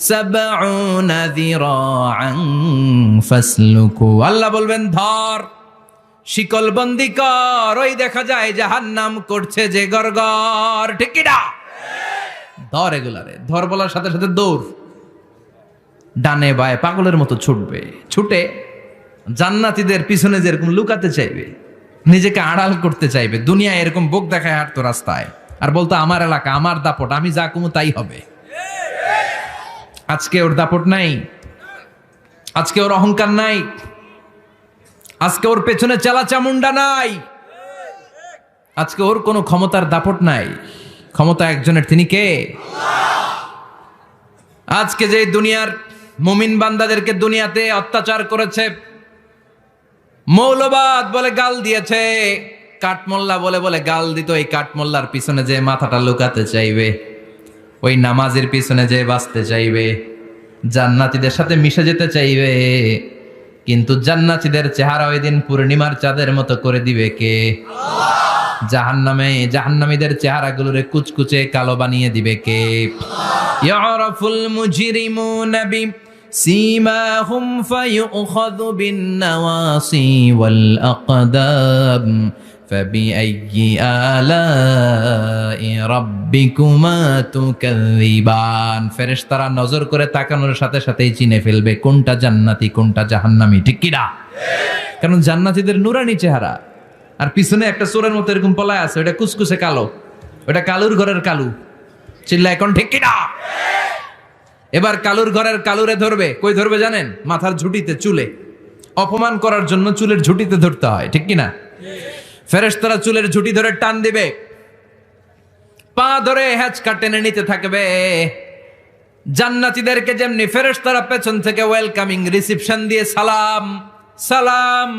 সাবউনা যিরাআন ফাসলুকু। আল্লাহ বলবেন ধর, শিকলবন্দি কর, ওই দেখা যায় জাহান্নাম করছে যে গরগর। ঠিক কি না? ধর এগুলারে, ধর বলার সাথে সাথে দৌড়, ডানে বায়ে পাগলের মতো ছুটবে। ছুটে জান্নাতীদের পিছনে যেরকম লুকাতে চাইবে, নিজেকে আড়াল করতে চাইবে, দুনিয়া এরকম বুক দেখায় হাঁটতো রাস্তায় আর বলতো আমার এলাকা, আমার দাপট, আমি যা কমু তাই হবে। আজকে ওর দাপট নাই, আজকে ওর অহংকার নাই, আজকে ওর পেছনে চালা চামুন্ডা নাই, আজকে ওর কোনো ক্ষমতার দাপট নাই। ক্ষমতা একজনের, তিনি কে? আজকে যে দুনিয়ার মুমিন বান্দাদেরকে দুনিয়াতে অত্যাচার করেছে, মৌলবাদ বলে গাল দিয়েছে, কাঠমোল্লা বলে বলে গাল দিত, এই কাঠমোল্লার পিছনে যে মাথাটা লুকাতে চাইবে, ওই নামাজের পিছনে যে বাঁচতে চাইবে, জান্নাতীদের সাথে মিশে যেতে চাইবে, কিন্তু জান্নাতীদের চেহারা ওই দিন পূর্ণিমার চাঁদের মতো করে দিবে কে? জাহান্নামীদের চেহারাগুলোরে কুচকুচে কালো বানিয়ে দিবে কে? ইয়ারাফুল মুজরিমুনা বিসীমাহুম ফায়ুখাযু বিন-নাওয়াসি ওয়াল আকদাম ফাবিআইয়ি আলাই রাব্বিকুমা তুকাযযিবান। ফেরেশতারা নজর করে তাকানোর সাথে সাথেই চিনে ফেলবে কোনটা জান্নাতি কোনটা জাহান্নামী। ঠিক কি না? কারণ জান্নাতীদের নুরানি চেহারা, আর পিছনে একটা চোরের মতো এরকম পলায় আছে, ওটা কুসকুসে কালো, ওটা কালুর ঘরের কালু। চিল্লা এখন ঠিক কিনা? এবার কালুর ঘরের কালুরে ধরবে, কই ধরবে জানেন? মাথার ঝুঁটিতে, চুলে। অপমান করার জন্য চুলের ঝুঁটিতে ধরতে হয়, ঠিক কিনা? ফেরেশতারা চুলের ঝুঁটি ধরে টান দিবে, পা ধরে হ্যাঁচকা টেনে নিতে থাকবে। জান্নাতীদেরকে যেমনি ফেরেশতারা পেছন থেকে ওয়েলকামিং রিসিপশন দিয়ে সালাম সালাম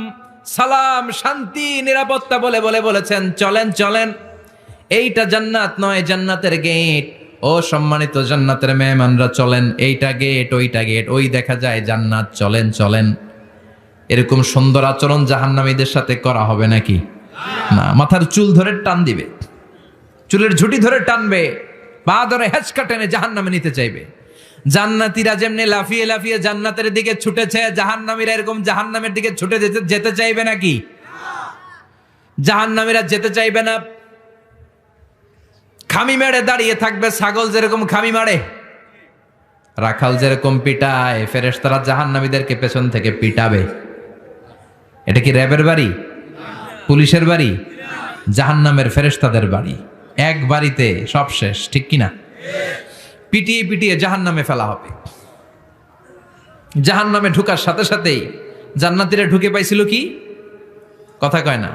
সালাম, শান্তি নিরাপত্তা বলে বলে বলেছেন চলেন চলেন, এইটা জান্নাত নয়, জান্নাতের গেট। ও সম্মানিত জান্নাতের মেহমানরা চলেন, এইটা গেট, ওইটা গেট, ওই দেখা যায় জান্নাত, চলেন চলেন। এরকম সুন্দর আচরণ জাহান্নামীদের সাথে করা হবে নাকি? না, মাথার চুল ধরে টান দিবে, চুলের ঝুঁটি ধরে টানবে, পা ধরে হেঁচকা টেনে জাহান্নামে নিতে চাইবে। জান্নাতীরা যেমনি লাফিয়ে লাফিয়ে জান্নাতের দিকে ছুটেছে, জাহান্নামীরা এরকম জাহান্নামের দিকে ছুটে যেতে চাইবে নাকি? জাহান্নামীরা যেতে চাইবে না, খামি মেরে দাঁড়িয়ে থাকবে। ছাগল যেরকম খামি মারে, রাখাল যেরকম পিটায়, ফেরেশতারা জাহান্নামীদেরকে পেছন থেকে পিটাবে। এটা কি র্যাবের বাড়ি, পুলিশের বাড়ি? জাহান্নামের ফেরেশতাদের বাড়ি। এক বাড়িতে সব শেষ, ঠিক কিনা? পিটিয়ে পিটিয়ে জাহান্নামে ফেলা হবে। জাহান্নামে ঢুকার সাথে সাথেই জান্নাতীরা ঢুকে পাইছিল কি? কথা কয় না,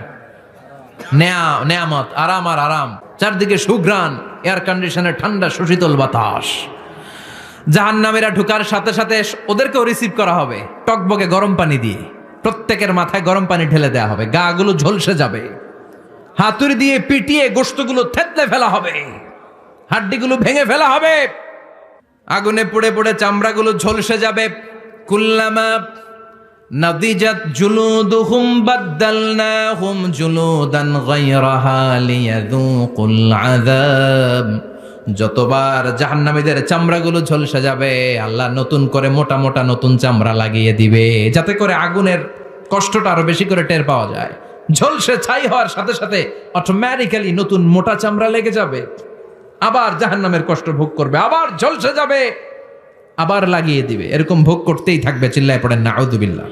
নেয়ামত, আরাম আর আরাম, চারদিকে সুঘ্রাণ, এয়ার কন্ডিশনের ঠান্ডা সুশীতল বাতাস। জাহান্নামীরা ঢুকার সাথে সাথে ওদেরকেও রিসিভ করা হবে টকবকে গরম পানি দিয়ে। প্রত্যেকের মাথায় গরম পানি ঢেলে দেওয়া হবে, গা গুলো ঝলসে যাবে, হাতুড়ি দিয়ে পিটিয়ে গোশতগুলো থেতলে ফেলা হবে, হাড্ডিগুলো ভেঙে ফেলা হবে, আগুনে পুড়ে পুড়ে চামড়াগুলো ঝলসে যাবে। কুল্লামা নাদিজাত জুলুদুহুম বাদদালনাহুম জুলুদান গায়রাহা লিয়াযুকুল আযাব। যতবার জাহান্নামীদের চামড়াগুলো ঝলসে যাবে, আল্লাহ নতুন করে মোটা মোটা নতুন চামড়া লাগিয়ে দিবে, যাতে করে আগুনের কষ্টটা আরো বেশি করে টের পাওয়া যায়। ঝলসে ছাই হওয়ার সাথে সাথে অটোমেটিক্যালি নতুন মোটা চামড়া লেগে যাবে, আবার জাহান্নামের কষ্ট ভোগ করবে, আবার ঝলসে যাবে, আবার লাগিয়ে দিবে। এরকম ভোগ করতেই থাকবে। চিল্লায় পড়েন নাউযুবিল্লাহ।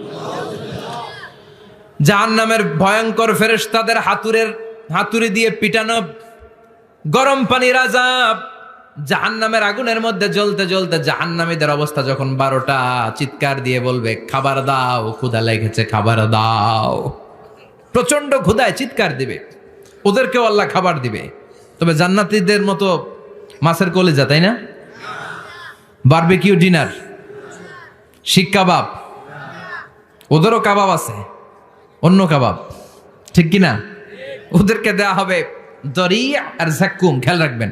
জাহান্নামের ভয়ঙ্কর ফেরেশতাদের হাতুড়ি দিয়ে পিটানো, গরম পানির আযাব, জাহান্নামের আগুনের মধ্যে জ্বলতে জ্বলতে জাহান্নামীদের অবস্থা যখন 12টা, চিৎকার দিয়ে বলবে খাবার দাও, ক্ষুধা লেগেছে, খাবার দাও। প্রচন্ড ক্ষুধায় চিৎকার দিবে, ওদেরকেও আল্লাহ খাবার দিবে। তবে জান্নাতীদের মতো মাছের কলিজা, তাই না? বারবিকিউ ডিনার, শিক কাবাব, ওদেরও কাবাব আছে, অন্য কাবাব, ঠিক কিনা? ওদেরকে দেয়া হবে দরিয়া আর জাক্কুম। খেয়াল রাখবেন,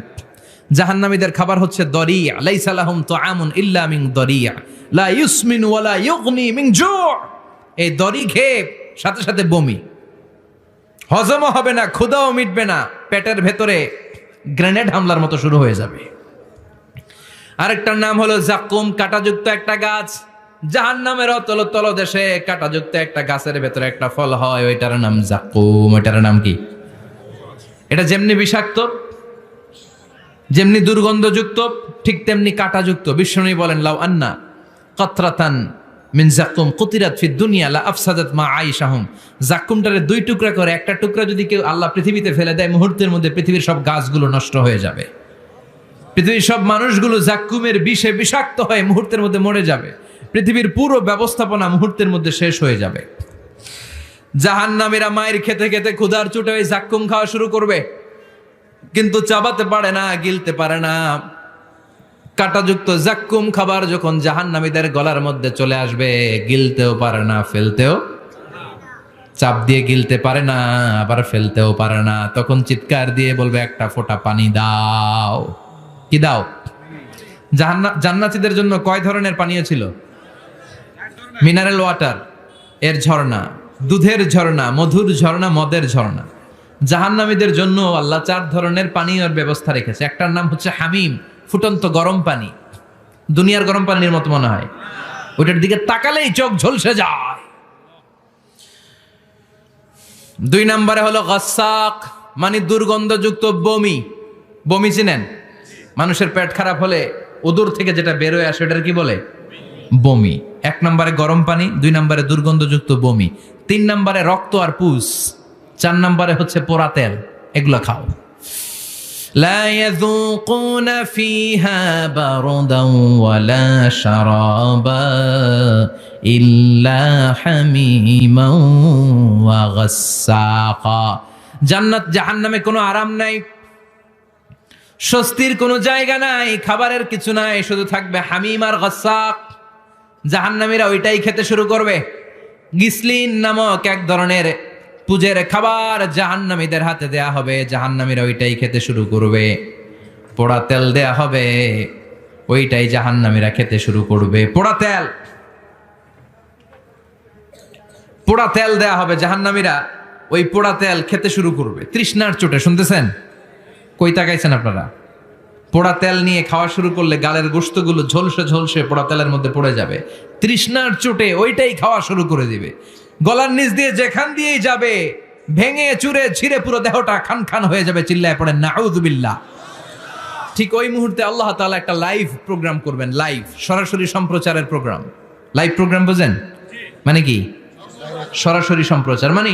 জাহান্নামীদের খাবার হচ্ছে দরিয়া। লাইসা লাহুম তুআমুন ইল্লা মিন দরিয়া লা ইউসমিনু ওয়া লা ইউগনি মিন জু'। এই দরি খেয়ে সাথে সাথে বমি, হজমও হবে না, ক্ষুধাও মিটবে না, পেটের ভেতরে গ্রেনেড হামলার মতো শুরু হয়ে যাবে। আরেকটার নাম হলো জাক্কুম, কাঁটাযুক্ত একটা গাছ। জাহান্নামের তল দেশে কাঁটাযুক্ত একটা গাছের ভেতরে একটা ফল হয়, ওইটার নাম জাক্কুম। ওইটার নাম কি? এটা যেমনি বিষাক্ত, যেমনি দুর্গন্ধযুক্ত, ঠিক তেমনি কাঁটাযুক্ত। বিশ্বনবী বলেন লাউ আন্না কাতরাতান মিন জাক্কুম কুতিরাত ফিদ দুনিয়া লা আফসাদাত মা আইশাহুম। জাক্কুমটারে 2 টুকরা করে, একটা টুকরা যদি কেউ আল্লাহ পৃথিবীতে ফেলে দেয়, মুহূর্তের মধ্যে পৃথিবীর সব গাছগুলো নষ্ট হয়ে যাবে, পৃথিবীর সব মানুষগুলো জাক্কুমের বিষে বিষাক্ত হয়ে মুহূর্তের মধ্যে মরে যাবে, পৃথিবীর পুরো ব্যবস্থাপনা মুহূর্তের মধ্যে শেষ হয়ে যাবে। জাহান্নামীরা মায়ের খেতে খেতে ক্ষুধার চোটে ওই জাক্কুম খাওয়া শুরু করবে, কিন্তু চাবাতে পারে না, গিলতে পারে না। কাঁটাযুক্ত জাক্কুম খাবার যখন জাহান্নামীদের গলার মধ্যে চলে আসবে, গিলতেও পারে না, ফেলতেও, চাপ দিয়ে গিলতে পারে না, আবার ফেলতেও পারে না। তখন চিৎকার দিয়ে বলবে একটা ফোঁটা পানি দাও। কি দাও? জান্নাতীদের জন্য কয় ধরনের পানীয় ছিল? মিনারেল ওয়াটার, এর ঝর্ণা, দুধের ঝর্ণা, মধুর ঝর্ণা, মদের ঝর্ণা। জাহান্নামীদের জন্য আল্লাহ 4 ধরনের পানীয়ের ব্যবস্থা রেখেছে। একটার নাম হচ্ছে হামিম, ফুটন্ত গরম পানি। দুনিয়ার গরম পানির মতো মনে হয়, ওইটার দিকে তাকালেই চোখ ঝলসে যায়। 2 নম্বরে হলো গাসাক, মানে দুর্গন্ধযুক্ত বমি। বমি চিনেন? মানুষের পেট খারাপ হলে উদর থেকে যেটা বের হয়ে আসে ওটার কি বলে? বমি। 1 নম্বরে গরম পানি, 2 নম্বরে দুর্গন্ধযুক্ত বমি, 3 নম্বরে রক্ত আর পুস। 4 নম্বরে হচ্ছে পোড়া তেল, এগুলো খাও। লা ইয়াযুকুনা ফিহা বারদান ওয়ালা শারাবা ইল্লা হামিমান ওয়া গাসসাকা। জান্নাত জাহান্নামে কোনো আরাম নাই, স্বস্তির কোনো জায়গা নাই, খাবারের কিছু নাই, শুধু থাকবে হামিম আর গাসসাক। জাহান্নামীরা ওইটাই খেতে শুরু করবে। গিসলিন নামক এক ধরনের পূজের খাবার জাহান্নামীদের হাতে দেয়া হবে, জাহান্নামীরা ওইটাই খেতে শুরু করবে। পোড়া তেল দেয়া হবে, ওইটাই জাহান্নামীরা খেতে শুরু করবে। পোড়া তেল দেয়া হবে, জাহান্নামীরা ওই পোড়া তেল খেতে শুরু করবে তৃষ্ণার চোটে। শুনতেছেন? কই তাকাইছেন আপনারা? পোড়া তেল নিয়ে খাওয়া শুরু করলে গালের গোশতগুলো ঝলসে ঝলসে পোড়া তেলের মধ্যে পড়ে যাবে। তৃষ্ণার চোটে ওইটাই খাওয়া শুরু করে দিবে। গলার নিচ দিয়ে যেখান দিয়েই যাবে ভেঙে চুরে ছিঁড়ে পুরো দেহটা খান খান হয়ে যাবে। চিল্লায় পড়ে নাউযুবিল্লাহ। ঠিক ওই মুহূর্তে আল্লাহ তাআলা একটা লাইভ প্রোগ্রাম করবেন, লাইভ সরাসরি সম্প্রচারের প্রোগ্রাম। লাইভ প্রোগ্রাম বোঝেন মানে কি? সরাসরি সম্প্রচার মানে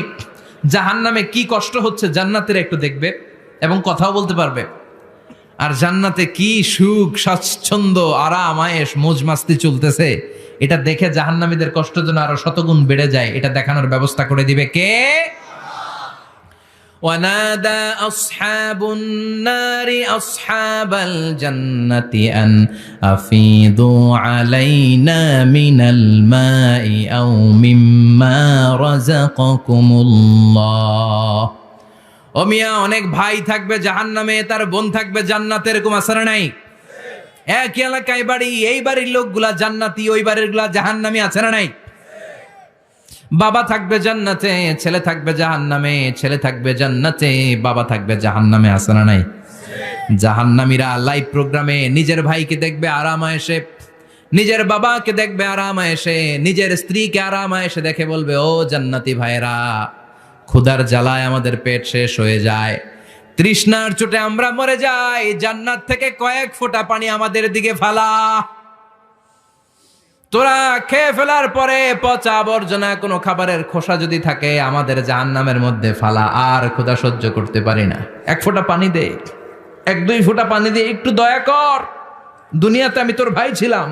জাহান্নামে কি কষ্ট হচ্ছে জান্নাতের একটু দেখবে এবং কথাও বলতে পারবে। আর জান্নাতে কি সুখ স্বাচ্ছন্দ্য আরাম আয়েশ মौज মাস্তি চলতেছে, এটা দেখে জাহান্নামীদের কষ্ট যেন আরো শতগুণ বেড়ে যায়, এটা দেখানোর ব্যবস্থা করে দিবে কে? ওয়ানাদা আসহাবুন নারি আসহাবাল জান্নাতি আন আফিদু আলাইনা মিনাল মাই আও মিম্মা রাযাকাকুমুল্লাহ। ও মিয়া, অনেক ভাই থাকবে জাহান্নামে, তার বোন থাকবে জান্নাতে, এরকম আছে না নাই? এক এলাকায় বাড়ি, এই বাড়ির লোকগুলা জান্নাতি, ওই বাড়ির গুলা জাহান্নামী, আছে না নাই? বাবা থাকবে জান্নাতে, ছেলে থাকবে জাহান্নামে, ছেলে থাকবে জান্নাতে, বাবা থাকবে জাহান্নামে, আছে না নাই? জাহান্নামীরা লাইভ প্রোগ্রামে নিজের ভাইকে দেখবে আরাম আয়েশে, নিজের বাবাকে দেখবে আরাম আয়েশে, নিজের স্ত্রীকে আরাম আয়েশে দেখে বলবে, ও জান্নাতি ভাইরা, ক্ষুধার জ্বালায় আমাদের পেট শেষ হয়ে যায়, তৃষ্ণার চোটে আমরা মরে যাই, জান্নাত থেকে কয়েক ফোঁটা পানি আমাদের দিকে ফালা। তোরা খেয়ে ফেলার পরে পচা আবর্জনা কোনো খাবারের খোসা যদি থাকে আমাদের জাহান্নামের মধ্যে ফালা, আর ক্ষুধা সহ্য করতে পারি না, 1 ফোঁটা পানি দে, 1-2 ফোঁটা পানি দে, একটু দয়া কর। দুনিয়াতে আমি তোর ভাই ছিলাম,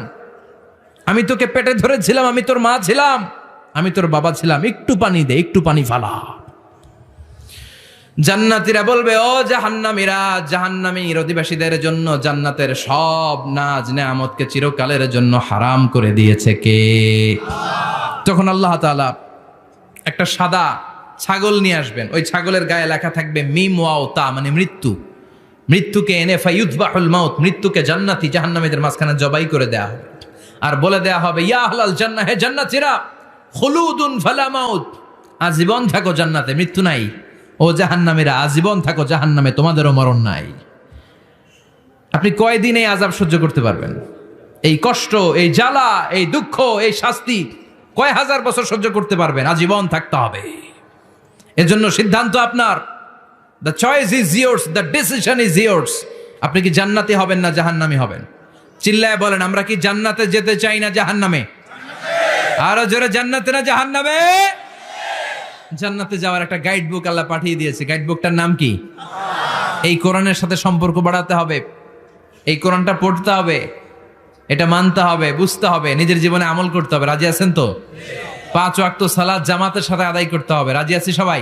আমি তোকে পেটে ধরেছিলাম, আমি তোর মা ছিলাম, আমি তোর বাবা ছিলাম, একটু পানি দে, একটু পানি ফালা। জান্নাতীরা বলবে, ও জাহান্নামীরা, জাহান্নামীর অধিবাসীদের জন্য জান্নাতের সব নাজ নেয়ামতকে চিরকালের জন্য হারাম করে দিয়েছে কে? তখন আল্লাহ তাআলা একটা সাদা ছাগল নিয়ে আসবেন, ওই ছাগলের গায়ে লেখা থাকবে মিম ওয়াও তা, মানে মৃত্যু। মৃত্যুকে এনে ফায়ুযবাহুল মাউত, মৃত্যুকে জান্নাতি জাহান্নামীদের মাঝখানে জবাই করে দেয়া হবে, আর বলে দেয়া হবে, ইয়া আহলাল জান্নাহ, হে জান্নাতীরা, খুলুদুন ফালা মাউত, আজীবন থাকো জান্নাতে, মৃত্যু নাই। ও জাহান্নামীরা, আজীবন থাকো জাহান্নামে, তোমাদেরও মরণ নাই। আপনি কয়দিন এই আযাব সহ্য করতে পারবেন? এই কষ্ট, এই জ্বালা, এই দুঃখ, এই শাস্তি কয় হাজার বছর সহ্য করতে পারবেন? আজীবন থাকতে হবে। এজন্য সিদ্ধান্ত আপনার। The choice is years, the decision is years. আপনি কি জান্নাতি হবেন না জাহান্নামী হবেন? চিল্লায় বলেন, আমরা কি জান্নাতে যেতে চাই না জাহান্নামে? আরো জোরে, জান্নাতে না জাহান্নামে? জান্নাতে যাওয়ার একটা গাইড বুক আল্লাহ পাঠিয়ে দিয়েছে। গাইড বুকটার নাম কি? এই কোরআনের সাথে সম্পর্ক বাড়াতে হবে, এই কোরআনটা পড়তে হবে, এটা মানতে হবে, বুঝতে হবে, নিজের জীবনে আমল করতে হবে। রাজি আছেন তো? 5 ওয়াক্ত সালাত জামাতের সাথে আদায় করতে হবে। রাজি আছি সবাই?